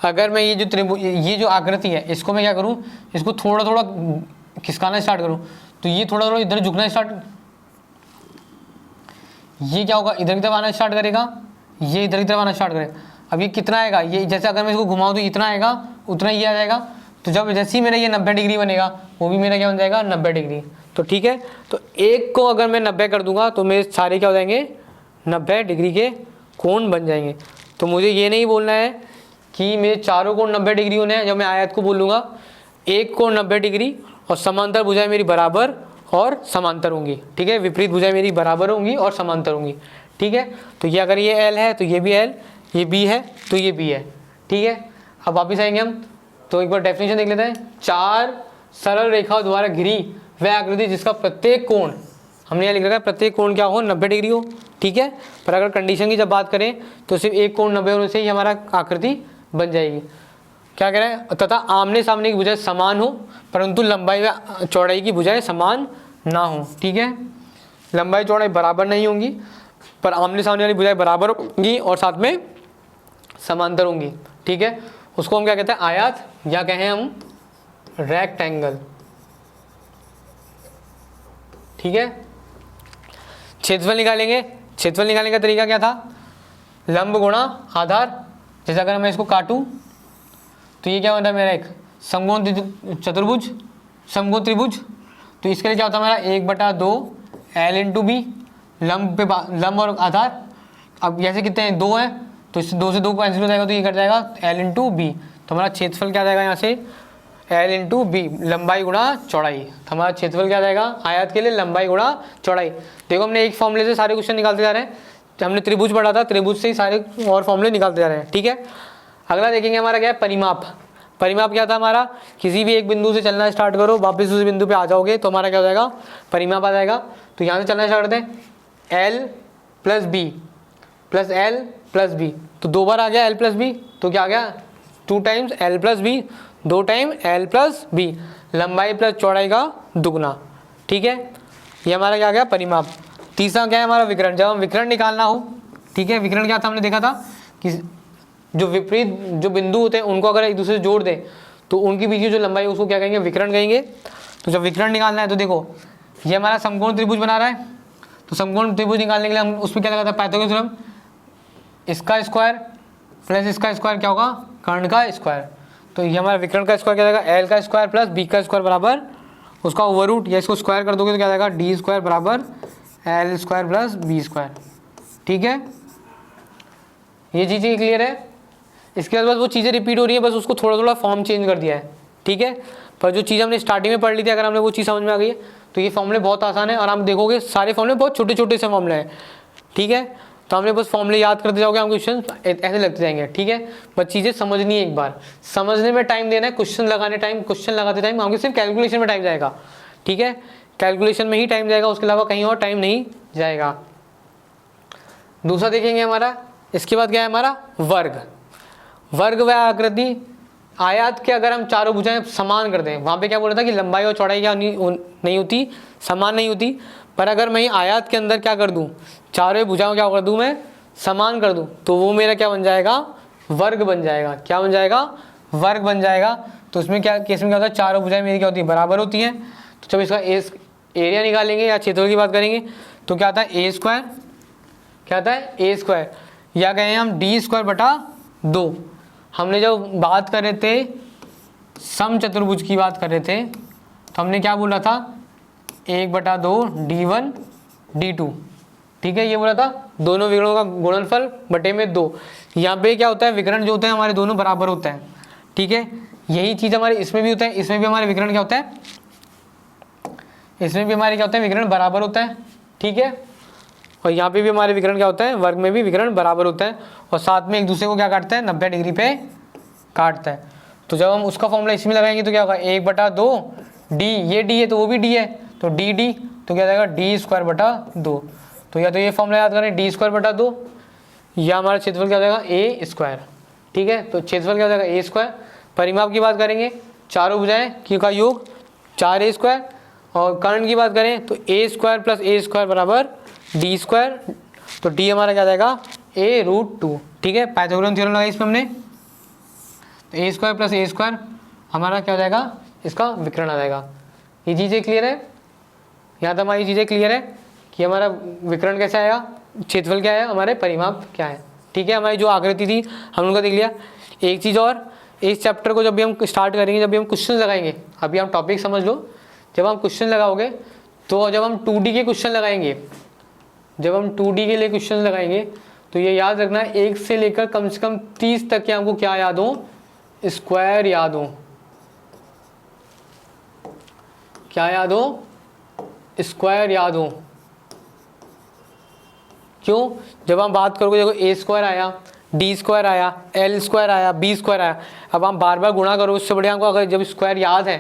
अगर मैं ये जो त्रिभुज, ये जो आकृति है, इसको मैं क्या करूं, इसको थोड़ा थोड़ा खिसकाना स्टार्ट करूं, तो ये थोड़ा थोड़ा इधर झुकना स्टार्ट, ये क्या होगा, इधर की तरफ आना स्टार्ट करेगा, ये इधर की तरफ आना स्टार्ट करेगा। अब ये कितना आएगा, ये जैसे अगर मैं इसको घुमाऊं तो इतना आएगा, उतना ये आ जाएगा, तो जब जैसे ही मेरा ये 90 डिग्री बनेगा, वो भी मेरा क्या बन जाएगा, 90 डिग्री। तो ठीक है, तो एक को अगर मैं 90 कर दूंगा तो मेरे सारे क्या हो जाएंगे, 90 डिग्री के कोण बन जाएंगे। तो मुझे ये नहीं बोलना है कि मेरे चारों कोण 90 डिग्री होने हैं, जब मैं आयत को बोलूँगा एक कोण 90 डिग्री और समांतर भुजाएं मेरी बराबर और समांतर होंगी। ठीक है, विपरीत भुजाएं मेरी बराबर होंगी और समांतर होंगी। ठीक है, तो ये अगर ये L है तो ये भी L, ये B है तो ये B है। ठीक है, अब वापिस आएंगे हम, तो एक बार डेफिनेशन देख लेते हैं। चार सरल रेखाओं द्वारा घिरी वह आकृति जिसका प्रत्येक कोण, हमने यहाँ लिख रखा है प्रत्येक कोण क्या हो, 90 डिग्री हो। ठीक है, पर अगर कंडीशन की जब बात करें तो सिर्फ एक कोण 90 होने से ही हमारा आकृति बन जाएगी। क्या कह रहे हैं, तथा आमने सामने की भुजाएं समान हो परंतु लंबाई व चौड़ाई की भुजाएं समान ना हो। ठीक है, लंबाई चौड़ाई बराबर नहीं होंगी पर आमने सामने वाली भुजाएं बराबर होंगी और साथ में समांतर होंगी। ठीक है, उसको हम क्या कहते हैं, आयत, या कहें हम रेक्टेंगल। ठीक है, क्षेत्रफल निकालेंगे। क्षेत्रफल निकालने का तरीका क्या था, लंब गुणा आधार। जैसे अगर मैं इसको काटूं तो ये क्या होता है, मेरा एक समकोण चतुर्भुज, समकोण त्रिभुज। तो इसके लिए क्या होता है, मेरा 1/2 L इंटू बी, लंब पे लंब और आधार। अब जैसे कितने हैं, 2 हैं, तो इससे 2 से 2 कैंसिल हो जाएगा, तो ये कट जाएगा L इंटू बी। तो हमारा क्षेत्रफल क्या जाएगा, यहाँ से L इंटू बी, लंबाई गुणा चौड़ाई। तो हमारा क्षेत्रफल क्या जाएगा, आयत के लिए लंबाई गुणा चौड़ाई। देखो हमने एक फॉर्मूले से सारे क्वेश्चन निकालते जा रहे हैं, हमने त्रिभुज पढ़ा था, त्रिभुज से ही सारे और फॉर्मूले निकालते जा रहे हैं। ठीक है, अगला देखेंगे हमारा क्या है, परिमाप। परिमाप क्या था हमारा, किसी भी एक बिंदु से चलना स्टार्ट करो, वापस उस बिंदु पे आ जाओगे तो हमारा क्या हो जाएगा, परिमाप आ जाएगा। तो यहाँ से चलना स्टार्ट करते हैं, L plus B plus L plus B, तो 2 बार आ गया l प्लस बी, तो क्या आ गया 2 times l plus B, 2 time l plus B, लंबाई प्लस चौड़ाई का दुगना। ठीक है, ये हमारा क्या आ गया परिमाप। तीसरा क्या है हमारा विकर्ण। जब हम विकर्ण निकालना हो, ठीक है, विकर्ण क्या था हमने देखा था कि जो विपरीत जो बिंदु होते हैं उनको अगर एक दूसरे से जोड़ दें तो उनके बीच की जो लंबाई है उसको क्या कहेंगे विकर्ण कहेंगे। तो जब विकर्ण निकालना है तो देखो ये हमारा समकोण त्रिभुज बना रहा है, तो समकोण त्रिभुज निकालने के लिए हम उसमें क्या लगाता है पाइथागोरस थ्योरम, इसका स्क्वायर प्लस इसका स्क्वायर क्या होगा कर्ण का स्क्वायर। तो ये हमारा विकर्ण का स्क्वायर क्या जाएगा एल का स्क्वायर प्लस बी का स्क्वायर बराबर उसका ओवर रूट, या इसको स्क्वायर कर दोगे तो क्या जाएगा डी स्क्वायर बराबर L square plus B square. ठीक है, ये चीज़ें क्लियर है। इसके बाद बस वो चीज़ें रिपीट हो रही है, बस उसको थोड़ा थोड़ा फॉर्म चेंज कर दिया है। ठीक है, पर जो चीज़ हमने स्टार्टिंग में पढ़ ली थी अगर हमने वो चीज़ समझ में आ गई है तो ये फॉर्मूले बहुत आसान है, और हम देखोगे सारे फॉर्मूले बहुत छोटे छोटे से फॉर्मूले हैं। ठीक है, तो हमने बस फॉर्मूले याद करते जाओगे, हम क्वेश्चन ऐसे लगते जाएंगे। ठीक है, बस चीज़ें समझनी है, एक बार समझने में टाइम देना है, क्वेश्चन लगाते टाइम हमको सिर्फ कैलकुलेशन में टाइम जाएगा। ठीक है, कैलकुलेशन में ही टाइम जाएगा, उसके अलावा कहीं और टाइम नहीं जाएगा। दूसरा देखेंगे हमारा, इसके बाद क्या है हमारा वर्ग। वर्ग व आकृति आयत के अगर हम चारों भुजाएं समान कर दें, वहाँ पे क्या बोल रहा था कि लंबाई और चौड़ाई क्या नहीं होती, समान नहीं होती। पर अगर मैं आयत के अंदर क्या कर दूँ चारों भुजाओं क्या कर दूँ मैं समान कर दूँ, तो वो मेरा क्या बन जाएगा वर्ग बन जाएगा। क्या बन जाएगा वर्ग बन जाएगा। तो उसमें क्या केस में क्या होता है चारों भुजाएं मेरी क्या होती है बराबर होती हैं। तो जब इसका एरिया निकालेंगे या क्षेत्रफल की बात करेंगे तो क्या आता है ए स्क्वायर, क्या आता है ए स्क्वायर, या कहें हम डी स्क्वायर बटा 2। हमने जब बात कर रहे थे समचतुर्भुज की बात कर रहे थे तो हमने क्या बोला था 1/2 d1 d2। ठीक है, ये बोला था दोनों विकर्णों का गुणनफल बटे में 2। यहाँ पे क्या होता है विकर्ण जो होते हैं हमारे दोनों बराबर होते हैं। ठीक है, यही चीज़ हमारे इसमें भी होता है, इसमें भी हमारे विकर्ण क्या होता है, इसमें भी हमारे क्या होता है विकर्ण बराबर होता है। ठीक है, और यहाँ पे भी हमारे विकर्ण क्या होता है वर्ग में भी विकर्ण बराबर होता है, और साथ में एक दूसरे को क्या काटता है 90 डिग्री पे काटता है। तो जब हम उसका फॉर्मूला इसमें लगाएंगे तो क्या होगा 1/2 डी, ये डी है तो वो भी डी है तो डी डी, तो क्या जाएगा डी स्क्वायर बटा 2। तो या तो ये फॉर्मूला याद करें डी स्क्वायर बटा 2, या हमारा क्षेत्रफल क्या हो जाएगा ए स्क्वायर। ठीक है, तो क्षेत्रफल क्या हो जाएगा ए स्क्वायर। परिमाप की बात करेंगे चारों भुजाएं की का योग 4a स्क्वायर, और कर्ण की बात करें तो ए स्क्वायर प्लस ए स्क्वायर बराबर डी स्क्वायर। तो डी हमारा क्या जाएगा a√2। ठीक है, पाइथागोरस थ्योरम लगाई इसमें हमने, तो ए स्क्वायर प्लस ए स्क्वायर हमारा क्या हो जाएगा इसका विकर्ण आ जाएगा। ये चीज़ें क्लियर है, यहाँ तक हमारी चीज़ें क्लियर है कि हमारा विकर्ण कैसे आएगा, क्षेत्रफल क्या है, हमारे परिमाप क्या है। ठीक है, हमारी जो आकृति थी हम उनका देख लिया। एक चीज़ और, इस चैप्टर को जब भी हम स्टार्ट करेंगे, जब भी हम क्वेश्चन लगाएंगे, अभी हम टॉपिक समझ लो, जब हम क्वेश्चन लगाओगे तो जब हम 2D के क्वेश्चन लगाएंगे, जब हम 2D के लिए क्वेश्चन लगाएंगे तो ये याद रखना 1 से लेकर कम से कम 30 तक के हमको क्या याद हो स्क्वायर याद हो। क्या याद हो स्क्वायर याद हो। क्यों, जब हम बात करोगे देखो ए स्क्वायर आया, डी स्क्वायर आया, एल स्क्वायर आया, बी स्क्वायर आया, अब हम बार बार गुणा करो उससे बढ़िया हमको अगर जब स्क्वायर याद है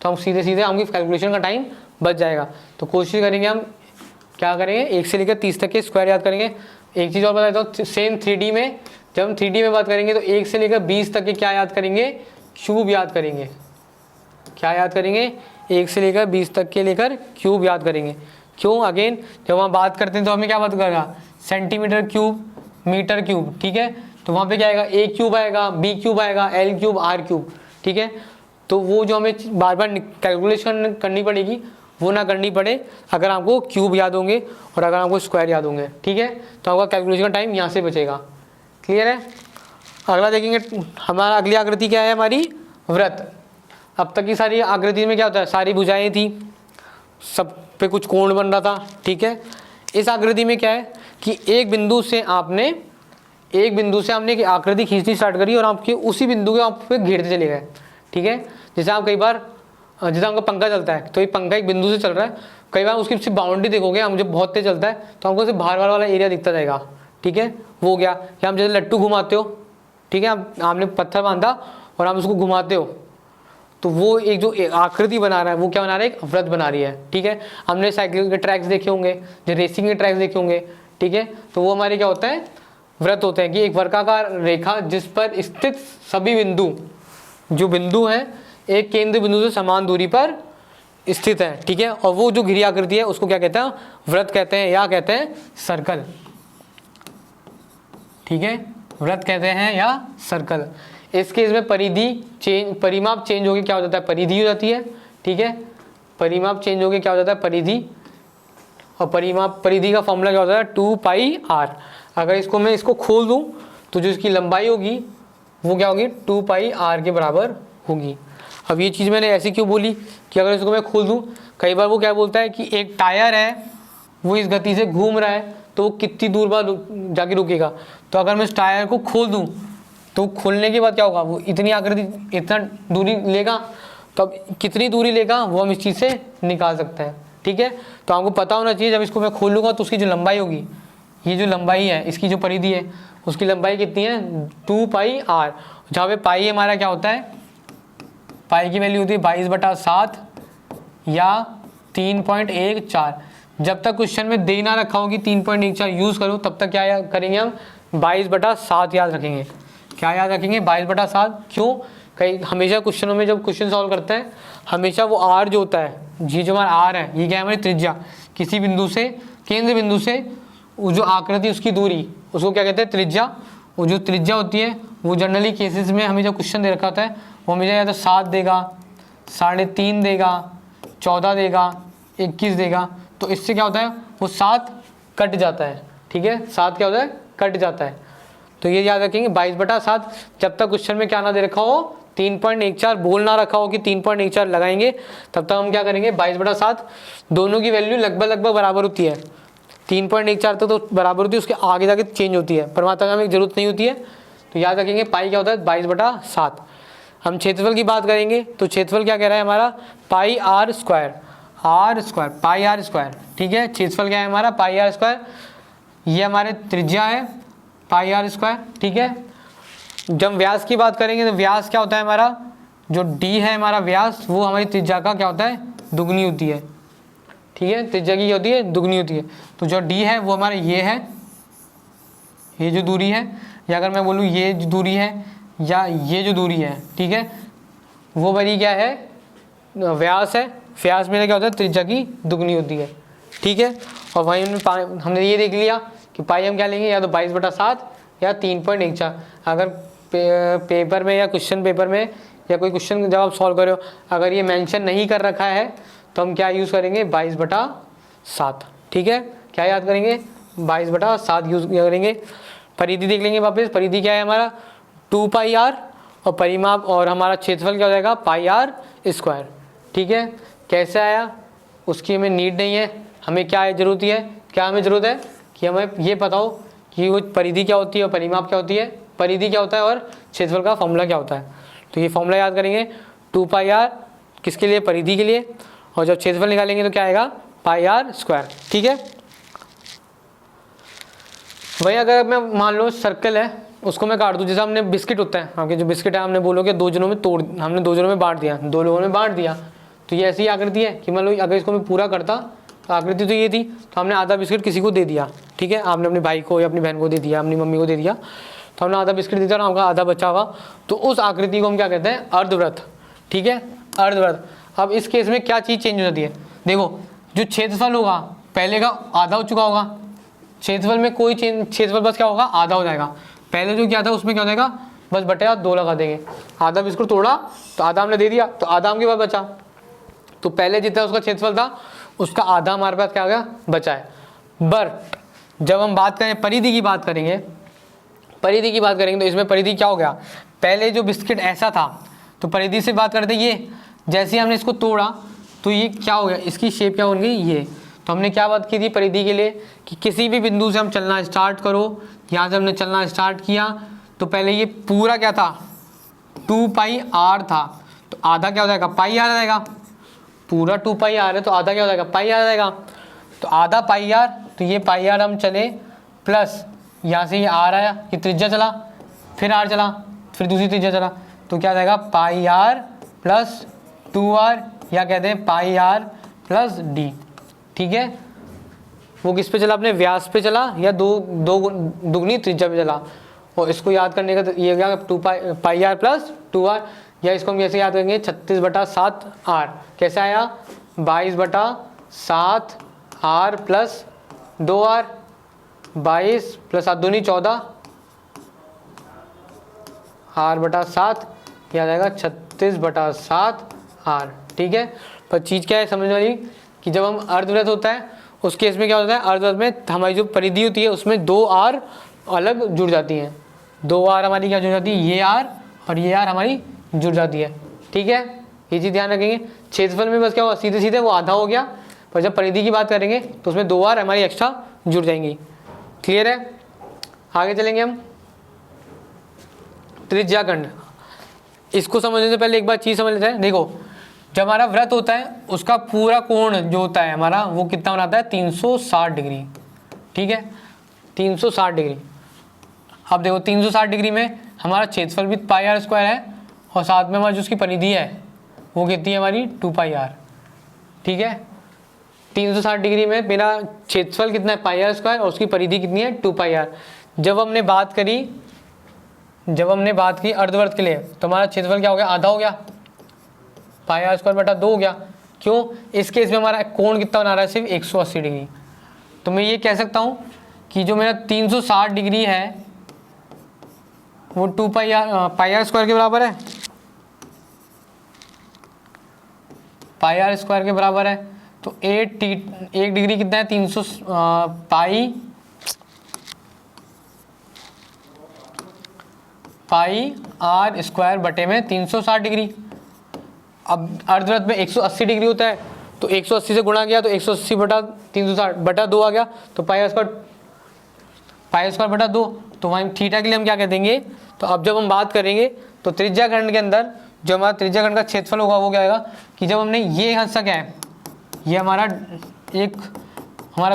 तो हम सीधे सीधे हमकी कैलकुलेशन का टाइम बच जाएगा। तो कोशिश करेंगे हम क्या करेंगे 1 से लेकर 30 तक के स्क्वायर याद करेंगे। एक चीज़ और बता देता हूँ, सेम 3D में जब हम 3D में बात करेंगे तो 1 से लेकर 20 तक के क्या याद करेंगे क्यूब याद करेंगे। क्या याद करेंगे 1 से लेकर 20 तक के लेकर क्यूब याद करेंगे। क्यों, अगेन जब हम बात करते हैं तो हमें क्या बात करेगा सेंटीमीटर क्यूब, मीटर क्यूब। ठीक है, तो वहाँ पे क्या आएगा ए क्यूब आएगा, बी क्यूब आएगा, एल क्यूब, आर क्यूब। ठीक है, तो वो जो हमें बार बार कैलकुलेशन करनी पड़ेगी वो ना करनी पड़े अगर आपको क्यूब याद होंगे और अगर आपको स्क्वायर याद होंगे। ठीक है, तो आपका कैलकुलेशन का टाइम यहाँ से बचेगा। क्लियर है। अगला देखेंगे हमारा अगली आकृति क्या है हमारी वृत्त। अब तक की सारी आकृति में क्या होता है सारी भुजाएं थी, सब पे कुछ कोण बन रहा था। ठीक है, इस आकृति में क्या है कि एक बिंदु से आपने एक आकृति खींचनी स्टार्ट करी और आपके उसी बिंदु के आप पे घेरते चले गए। ठीक है, जैसे आप कई बार जैसे आपका पंखा चलता है तो ये पंखा एक बिंदु से चल रहा है, कई बार उसकी सिर्फ बाउंड्री देखोगे, हम जब बहुत तेज चलता है तो हमको सिर्फ बाहर वाला एरिया दिखता जाएगा। ठीक है, वो हो गया। या हम जैसे लट्टू घुमाते हो, ठीक है, आपने पत्थर बांधा और आप उसको घुमाते हो तो वो एक जो आकृति बना रहा है वो क्या बना रहा है एक वृत्त बना रही है। ठीक है, हमने साइकिल के ट्रैक्स देखे होंगे, जो रेसिंग के ट्रैक्स देखे होंगे। ठीक है, तो वो हमारे क्या होता है वृत्त होते हैं कि एक वर्गाकार रेखा जिस पर स्थित सभी बिंदु, जो बिंदु हैं एक केंद्र बिंदु से समान दूरी पर स्थित है, ठीक है, और वो जो घिरी आकृति है उसको क्या कहते हैं, वृत्त कहते हैं या कहते हैं सर्कल, ठीक है, वृत्त कहते हैं या सर्कल। इस केस में परिधि चेंज, परिमाप चेंज होकर क्या हो जाता है, परिधि हो जाती है, ठीक है, परिमाप चेंज होकर क्या हो जाता है, परिधि, और परिमाप परिधि का फॉर्मूला क्या होता है 2πr। अगर इसको मैं इसको खोल दूं तो जो इसकी लंबाई होगी वो क्या होगी 2πr के बराबर होगी। अब ये चीज़ मैंने ऐसी क्यों बोली कि अगर इसको मैं खोल दूं, कई बार वो क्या बोलता है कि एक टायर है वो इस गति से घूम रहा है तो वो कितनी दूर बाद जाके रुकेगा, तो अगर मैं इस टायर को खोल दूं तो खोलने के बाद क्या होगा, वो इतनी आकृति इतना दूरी लेगा, तो अब कितनी दूरी लेगा वो हम इस चीज़ से निकाल सकते हैं, ठीक है। तो आपको पता होना चाहिए जब इसको मैं खोल लूँगा तो उसकी जो लंबाई होगी, ये जो लंबाई है इसकी जो परिधि है उसकी लंबाई कितनी है 2πr, जहाँ पे पाई हमारा क्या होता है, पाई की वैल्यू होती है 22/7 या 3.14। जब तक क्वेश्चन में दे ना रखा होगी 3.14 यूज़ करो तब तक क्या करेंगे हम 22/7 याद रखेंगे। क्या याद रखेंगे 22/7, क्यों, कई हमेशा क्वेश्चनों में जब क्वेश्चन सॉल्व करते हैं हमेशा वो आर जो होता है, जी जो हमारा आर है ये क्या है हमारी त्रिज्या, किसी बिंदु से केंद्र बिंदु से वो जो आकृति उसकी दूरी उसको क्या कहते हैं त्रिज्या। वो जो त्रिज्या होती है वो जनरली केसेस में हमें जब क्वेश्चन दे रखा होता है वो हमेशा या तो 7 देगा, 3.5 देगा, 14 देगा, 21 देगा, तो इससे क्या होता है वो 7 कट जाता है, ठीक है, 7 क्या होता है कट जाता है। तो ये याद रखेंगे 22/7, जब तक क्वेश्चन में क्या ना दे रखा हो 3.14 बोल ना रखा हो कि 3.14 लगाएंगे तब तक हम क्या करेंगे 22/7, दोनों की वैल्यू लगभग बराबर होती है, 3.14 तक तो बराबर होती है, उसके आगे जाके चेंज होती है, पर वहाँ तक हमें जरूरत नहीं होती है। तो याद रखेंगे पाई क्या होता है 22/7। हम क्षेत्रफल की बात करेंगे तो क्षेत्रफल क्या कह रहा है हमारा πr², πr², ठीक है, क्षेत्रफल क्या है हमारा πr², ये हमारे त्रिज्या है πr², ठीक है। जब व्यास की बात करेंगे तो व्यास क्या होता है हमारा, जो d है हमारा व्यास वो हमारी त्रिज्या का क्या होता है दुगनी होती है, ठीक है, त्रिज्या की होती है दुगनी होती है। तो जो d है वो हमारा ये है, ये जो दूरी है, या अगर मैं बोलूँ ये जो दूरी है या ये जो दूरी है, ठीक है, वो बड़ी क्या है व्यास है, व्यास में क्या होता है त्रिज्या की दुगनी होती है, ठीक है। और वहीं हमने ये देख लिया कि पाई हम क्या लेंगे या तो 22/7 या 3.14। अगर पेपर में या क्वेश्चन पेपर में या कोई क्वेश्चन जब आप सॉल्व करो अगर ये मेंशन नहीं कर रखा है तो हम क्या यूज़ करेंगे 22/7, ठीक है, क्या याद करेंगे 22/7 यूज़ करेंगे। परिधि देख लेंगे वापस, परिधि क्या है हमारा 2πr और परिमाप और हमारा क्षेत्रफल क्या हो जाएगा πr², ठीक है। कैसे आया उसकी हमें नीड नहीं है, हमें क्या जरूरत है, क्या हमें ज़रूरत है कि हमें ये पता हो कि वो परिधि क्या होती है और परिमाप क्या होती है, परिधि क्या होता है और क्षेत्रफल का फॉर्मूला क्या होता है। तो ये फॉर्मूला याद करेंगे 2πr किसके लिए, परिधि के लिए, और जब क्षेत्रफल निकालेंगे तो क्या आएगा πr², ठीक है। वही अगर मैं मान लो सर्कल है उसको मैं काट दूँ, जैसे हमने बिस्किट होता है आपके जो बिस्किट है हमने बोलोगे दो जनों में तोड़, हमने दो जनों में बांट दिया, दो लोगों में बांट दिया, तो ये ऐसी आकृति है कि मान लो अगर इसको मैं पूरा करता तो आकृति तो ये थी, तो हमने आधा बिस्किट किसी को दे दिया, ठीक है, आपने अपने भाई को या अपनी बहन को दे दिया, अपनी मम्मी को दे दिया, तो हमने आधा बिस्किट दे दिया और आपका आधा बचा हुआ, तो उस आकृति को हम क्या कहते हैं अर्धवृत्त, ठीक है, अर्धवृत्त। अब इस केस में क्या चीज़ चेंज हो जाती है, देखो जो क्षेत्रफल होगा पहले का आधा हो चुका होगा, क्षेत्रफल में कोई चेंज, क्षेत्रफल बस क्या होगा आधा हो जाएगा, पहले जो क्या था उसमें क्या हो जाएगा बस बटे 2 लगा देंगे, आधा बिस्कुट तोड़ा तो आधा हमने दे दिया तो आधा हमके पास बचा, तो पहले जितना उसका क्षेत्रफल था उसका आधा हमारे पास क्या हो गया बचा है। बट जब हम बात करें परिधि की बात करेंगे, परिधि की बात करेंगे तो इसमें परिधि क्या हो गया, पहले जो बिस्किट ऐसा था तो परिधि से बात करते ये, जैसे हमने इसको तोड़ा तो ये क्या हो गया, इसकी शेप क्या हो गई ये, तो हमने क्या बात की थी परिधि के लिए कि किसी भी बिंदु से हम चलना स्टार्ट करो, यहाँ से हमने चलना स्टार्ट किया तो पहले ये पूरा क्या था 2πr था, तो आधा क्या हो जाएगा पाई आ जाएगा, पूरा 2πr है तो आधा क्या हो जाएगा पाई आ जाएगा, तो आधा πr, तो ये πr हम चले प्लस यहाँ से ये r आया, ये त्रिज्या चला, फिर r चला, फिर दूसरी त्रिज्या चला, तो क्या हो जाएगा πr प्लस 2r या कहते हैं πr प्लस d, ठीक है। वो किस पे चला, अपने व्यास पे चला या दो दुगनी त्रिज्या पे चला। और इसको याद करने का तो ये क्या 2πr प्लस 2r, या इसको हम कैसे याद करेंगे 36/7r। कैसे आया 22/7r प्लस 2r, 22 प्लस 7 दूनी 14 r/7 क्या जाएगा 36/7r। ठीक है, पर चीज़ क्या है समझने वाली कि जब हम अर्धवृत्त होता है उस केस में क्या होता है, अर्धवृत्त में हमारी जो परिधि होती है उसमें 2 r अलग जुड़ जाती हैं। 2 r हमारी क्या जुड़ जाती है, ये r और ये r हमारी जुड़ जाती है। ठीक है, ये चीज़ ध्यान रखेंगे। क्षेत्रफल में बस क्या हुआ, सीधे सीधे वो आधा हो गया, पर जब परिधि की बात करेंगे तो उसमें 2 r हमारी एक्स्ट्रा जुड़ जाएंगी। क्लियर है, आगे चलेंगे हम। त्रिज्याखंड, इसको समझने से पहले एक बार चीज़ समझ लेते हैं। देखो, जब हमारा वृत्त होता है उसका पूरा कोण जो होता है हमारा वो कितना बनाता है 360 डिग्री। ठीक है, 360 डिग्री। अब देखो 360 डिग्री में हमारा क्षेत्रफल भी πr² है और साथ में हमारी जो उसकी परिधि है वो कितनी है हमारी 2πr। ठीक है, 360 डिग्री में मेरा क्षेत्रफल कितना है πr² और उसकी परिधि कितनी है 2πr। जब हमने बात की अर्धवृत्त के लिए तो हमारा क्षेत्रफल क्या हो गया, आधा हो गया, πr² 2 हो गया। क्यों, इस केस में हमारा कोण कितना बना रहा है सिर्फ 180 डिग्री। तो मैं ये कह सकता हूँ कि जो मेरा 360 डिग्री है वो 2πr² के बराबर है, πr² के बराबर है। तो 1 डिग्री कितना है 300 πr² बटे में 360 डिग्री। अब अर्धवृत्त में 180 डिग्री होता है तो 180 से गुणा किया तो 180/360/2 आ गया, तो πr² 2। तो वहीं थीटा के लिए हम क्या कह देंगे, तो अब जब हम बात करेंगे तो त्रिज्याखंड के अंदर जो हमारा त्रिज्याखंड का क्षेत्रफल होगा वो क्या आएगा कि जब हमने ये हिस्सा क्या है, ये हमारा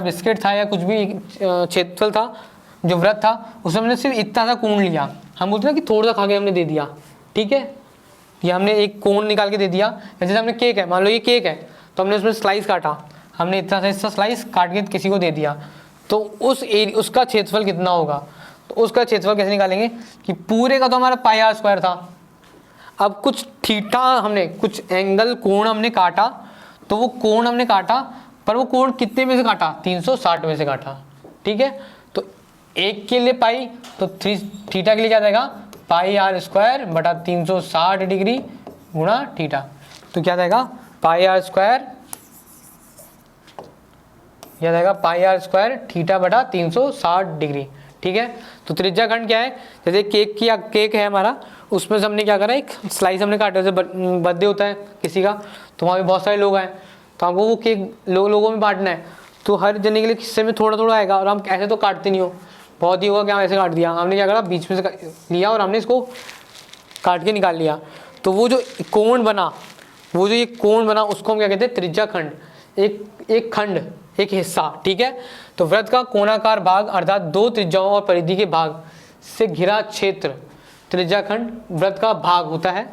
बिस्किट था या कुछ भी क्षेत्रफल था जो वृत्त था, उसमें हमने सिर्फ इतना सा कोण लिया। हम बोलते हैं कि थोड़ा सा खा के हमने दे दिया। ठीक है, ये हमने एक कोण निकाल के दे दिया। जैसे हमने केक है, मान लो ये केक है तो हमने उसमें स्लाइस काटा, हमने इतना सा हिस्सा स्लाइस काट के किसी को दे दिया, तो उसका क्षेत्रफल कितना होगा। तो उसका क्षेत्रफल कैसे निकालेंगे कि पूरे का तो हमारा πr² था, अब कुछ थीटा हमने कुछ एंगल कोण हमने काटा, तो वो कोण हमने काटा पर वो कोण कितने में से काटा 360 में से काटा। ठीक है, तो एक के लिए पाई तो थीटा के लिए क्या जाएगा πr² बटा 360 डिग्री गुणा थीटा। तो क्या जाएगा πr² थीटा बटा 360 डिग्री। ठीक है, तो त्रिज्याखंड क्या है, जैसे केक है हमारा, उसमें से हमने क्या करा, एक स्लाइस हमने काटा। जैसे बर्थडे होता है किसी का तो वहाँ पे बहुत सारे लोग आए तो हमको वो केक लोगों में बांटना है, तो हर जने के लिए हिस्से में थोड़ा थोड़ा आएगा। और हम ऐसे तो काटते नहीं हो, बहुत ही होगा कि हम ऐसे काट दिया, हमने क्या करा बीच में से लिया और हमने इसको काट के निकाल लिया। तो वो जो कोण बना उसको हम क्या कहते हैं त्रिज्याखंड, एक खंड, एक हिस्सा। ठीक है, तो वृत्त का कोणाकार भाग अर्थात 2 त्रिज्याओं और परिधि के भाग से घिरा क्षेत्र त्रिज्याखंड वृत्त का भाग होता है,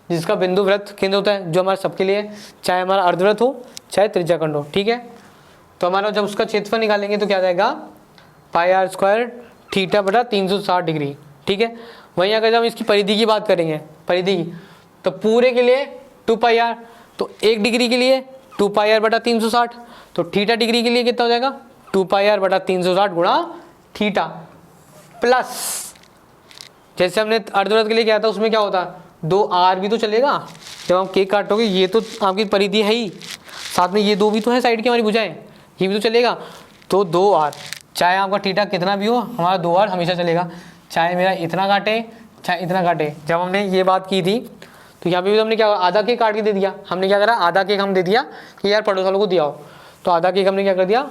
जिसका बिंदु वृत्त केंद्र होता है, जो हमारे सबके लिए, चाहे हमारा अर्धवृत्त हो चाहे त्रिज्याखंड हो। ठीक है, तो हमारा जब उसका क्षेत्रफल निकालेंगे तो क्या जाएगा πr² थीटा बटा 360 डिग्री। ठीक है, वहीं अगर जब हम इसकी परिधि की बात करेंगे, परिधि की, तो पूरे के लिए 2πr, तो 1 डिग्री के लिए 2πr बटा 360, तो थीटा डिग्री के लिए कितना हो जाएगा 2πr बटा 360 गुणा थीटा, प्लस जैसे हमने अर्धवृत्त के लिए किया था उसमें क्या होता 2r भी तो चलेगा। जब हम केक काटोगे ये तो आपकी परिधि है ही, साथ में ये 2 भी तो है साइड की हमारी भुजाएं, ये भी तो चलेगा, तो 2r, चाहे आपका थीटा कितना भी हो हमारा 2r हमेशा चलेगा, चाहे मेरा इतना काटे चाहे इतना काटे। जब हमने ये बात की थी तो यहाँ पे भी तो हमने क्या आधा केक काट के दे दिया, हमने क्या करा आधा केक हम दे दिया कि यार पड़ोस वालों को दिया हो, तो आधा केक हमने क्या कर दिया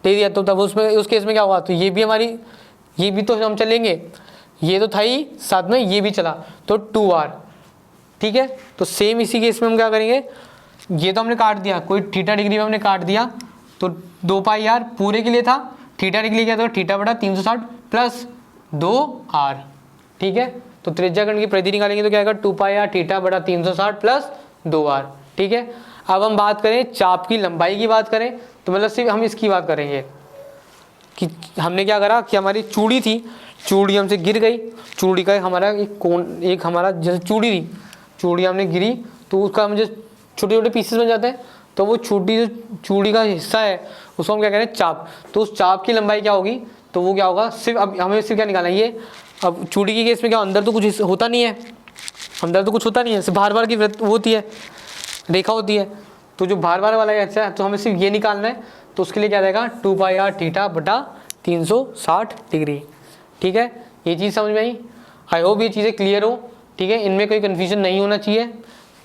दे दिया। तो तब उसमें उस केस में क्या हुआ, तो ये भी हमारी, ये भी तो हम चलेंगे, ये तो था ही, साथ में ये भी चला, तो 2r। ठीक है, तो सेम इसी केस में हम क्या करेंगे, ये तो हमने काट दिया, कोई थीटा डिग्री में हमने काट दिया, तो 2πr पूरे के लिए था, थीटा डिग्री क्या था थीटा बटा 360 प्लस 2r। ठीक है, तो त्रिज्याखंड की परिधि निकालेंगे तो क्या आएगा 2πr थीटा बटा 360 प्लस 2r। ठीक है, अब हम बात करें चाप की लंबाई की बात करें तो मतलब सिर्फ हम इसकी बात करेंगे, कि हमने क्या करा कि हमारी चूड़ी थी, चूड़ी हमसे गिर गई, चूड़ी का हमारा एक कोण, एक हमारा जैसे चूड़ी थी, चूड़ी हमने गिरी तो उसका मुझे छोटे छोटे पीसेस बन जाते हैं, तो वो छोटी जो चूड़ी का हिस्सा है उसको हम क्या कह रहे हैं, चाप। तो उस चाप की लंबाई क्या होगी, तो वो क्या होगा, सिर्फ अब हमें सिर्फ क्या निकालना है ये। अब चूड़ी के केस में क्या अंदर तो कुछ होता नहीं है, अंदर तो कुछ होता नहीं है, सिर्फ बार बार की वृत्त वो होती है, रेखा होती है। तो जो बार बार वाला है अच्छा, तो हमें सिर्फ ये निकालना है। तो उसके लिए क्या रहेगा, 2πr थीटा बटा 360 डिग्री। ठीक है, ये चीज़ समझ में आई। आई होप ये चीज़ें क्लियर हो। ठीक है, इनमें कोई कन्फ्यूजन नहीं होना चाहिए।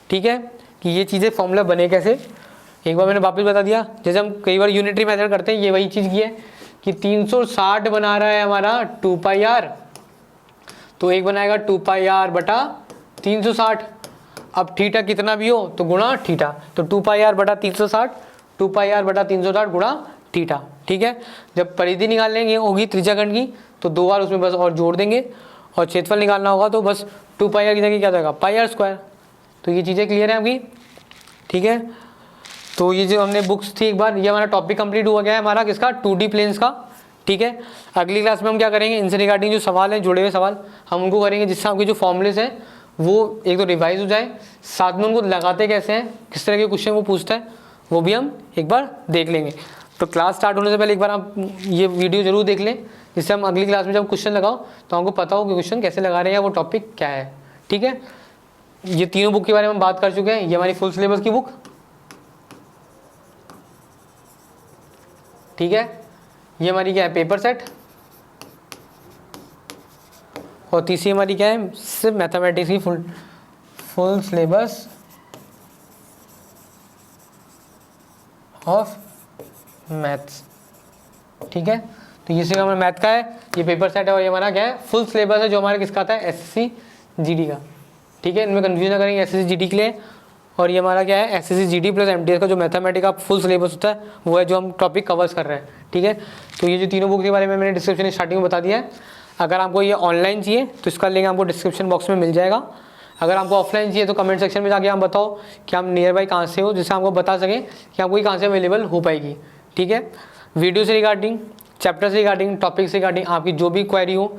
ठीक है, कि ये चीज़ें फॉर्मूला बने कैसे, एक बार मैंने वापस बता दिया। जैसे हम कई बार यूनिटरी मेथड करते हैं, ये वही चीज़ की है कि 360 बना रहा है हमारा 2πr, तो एक बनाएगा 2πr बटा 360। अब थीटा कितना भी हो तो गुणा थीटा, तो 2πr बटा 360, 2πr बटा 360 गुणा थीटा। ठीक है, जब परिधि निकाल लेंगे होगी त्रिज्याखंड की, तो 2 बार उसमें बस और जोड़ देंगे, और क्षेत्रफल निकालना होगा तो बस 2πr की जगह क्या जाएगा, πr²। तो ये चीज़ें क्लियर है आपकी। ठीक है, तो ये जो हमने बुक्स थी एक बार, ये हमारा टॉपिक कंप्लीट हुआ गया है हमारा किसका, 2D प्लेन्स का। ठीक है, अगली क्लास में हम क्या करेंगे, इनसे रिगार्डिंग जो सवाल हैं, जुड़े हुए सवाल हम उनको करेंगे, जिससे आपके जो फॉर्मुलेस हैं वो एक तो रिवाइज हो जाए, साथ में उनको लगाते कैसे हैं, किस तरह के क्वेश्चन वो पूछता है, वो भी हम एक बार देख लेंगे। तो क्लास स्टार्ट होने से पहले एक बार आप ये वीडियो जरूर देख लें, जिससे हम अगली क्लास में जब क्वेश्चन लगाओ तो हमको पता हो कि क्वेश्चन कैसे लगा रहे हैं या वो टॉपिक क्या है। ठीक है, ये तीनों बुक के बारे में हम बात कर चुके हैं। ये हमारी फुल सिलेबस की बुक, ठीक है, ये हमारी क्या है, पेपर सेट, और तीसरी हमारी क्या है, सिर्फ मैथमेटिक्स की फुल सिलेबस ऑफ मैथ्स। ठीक है, तो ये सिर्फ हमारा मैथ का है, ये पेपर सेट है, और ये हमारा क्या है, फुल सिलेबस है जो हमारे किसका आता है, एसएससी जीडी का। ठीक है, इनमें कंफ्यूजन करेंगे एसएससी जीडी के लिए। और ये हमारा क्या है, एसएससी जीडी प्लस एमटीएस का जो मैथमेटिक्स का फुल सिलेबस होता है वो है जो हम टॉपिक कवर्स कर रहे हैं। ठीक है, तो ये जो तीनों बुक के बारे में मैंने डिस्क्रिप्शन स्टार्टिंग में बता दिया है। अगर आपको ये ऑनलाइन चाहिए तो इसका लिंक आपको डिस्क्रिप्शन बॉक्स में मिल जाएगा। अगर आपको ऑफलाइन चाहिए तो कमेंट सेक्शन में जाके आप बताओ कि आप नियर बाई कहाँ से हो, जिससे आपको बता सकें कि आपको ये कहाँ से अवेलेबल हो पाएगी। ठीक है, वीडियो से रिगार्डिंग, चैप्टर से रिगार्डिंग, टॉपिक से रिगार्डिंग आपकी जो भी क्वेरी हो,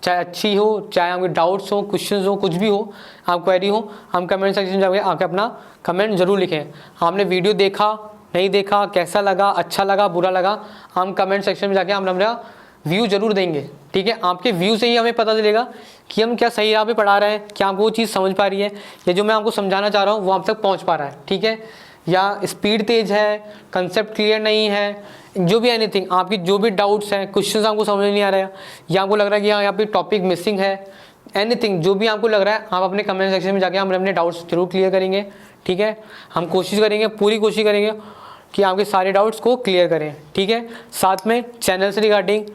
चाहे अच्छी हो, चाहे आपके डाउट्स हो, क्वेश्चंस हो, कुछ भी हो, आप क्वेरी हो, हम कमेंट सेक्शन में जाके आके अपना कमेंट जरूर लिखें। आपने वीडियो देखा, नहीं देखा, कैसा लगा, अच्छा लगा, बुरा लगा, हम कमेंट सेक्शन में जाके हम हमारा व्यू जरूर देंगे। ठीक है, आपके व्यू से ही हमें पता चलेगा कि हम क्या सही राह पे पढ़ा रहे हैं, क्या आपको वो चीज़ समझ पा रही है, या जो मैं आपको समझाना चाह रहा हूँ वो आप तक पहुँच पा रहा है। ठीक है, या स्पीड तेज है, कंसेप्ट क्लियर नहीं है, जो भी एनीथिंग, आपकी जो भी डाउट्स हैं, क्वेश्चंस आपको समझ नहीं आ रहा है, या आपको लग रहा है कि यहाँ पे टॉपिक मिसिंग है, एनीथिंग जो भी आपको लग रहा है, आप अपने कमेंट सेक्शन में जाके हम अपने डाउट्स जरूर क्लियर करेंगे। ठीक है, हम कोशिश करेंगे, पूरी कोशिश करेंगे कि आपके सारे डाउट्स को क्लियर करें। ठीक है, साथ में चैनल से रिगार्डिंग,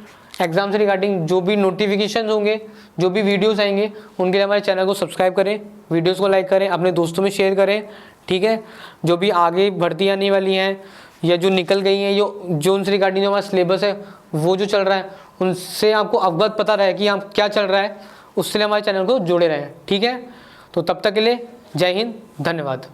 एग्जाम से रिगार्डिंग जो भी नोटिफिकेशन होंगे, जो भी वीडियोस आएंगे, उनके लिए हमारे चैनल को सब्सक्राइब करें, वीडियोस को लाइक करें, अपने दोस्तों में शेयर करें। ठीक है, जो भी आगे भर्ती आने वाली हैं या जो निकल गई हैं, जो उनसे रिगार्डिंग जो हमारा सिलेबस है वो जो चल रहा है, उनसे आपको अवगत पता रहे कि आप क्या चल रहा है, उससे हमारे चैनल को जोड़े रहें। ठीक है, तो तब तक के लिए जय हिंद, धन्यवाद।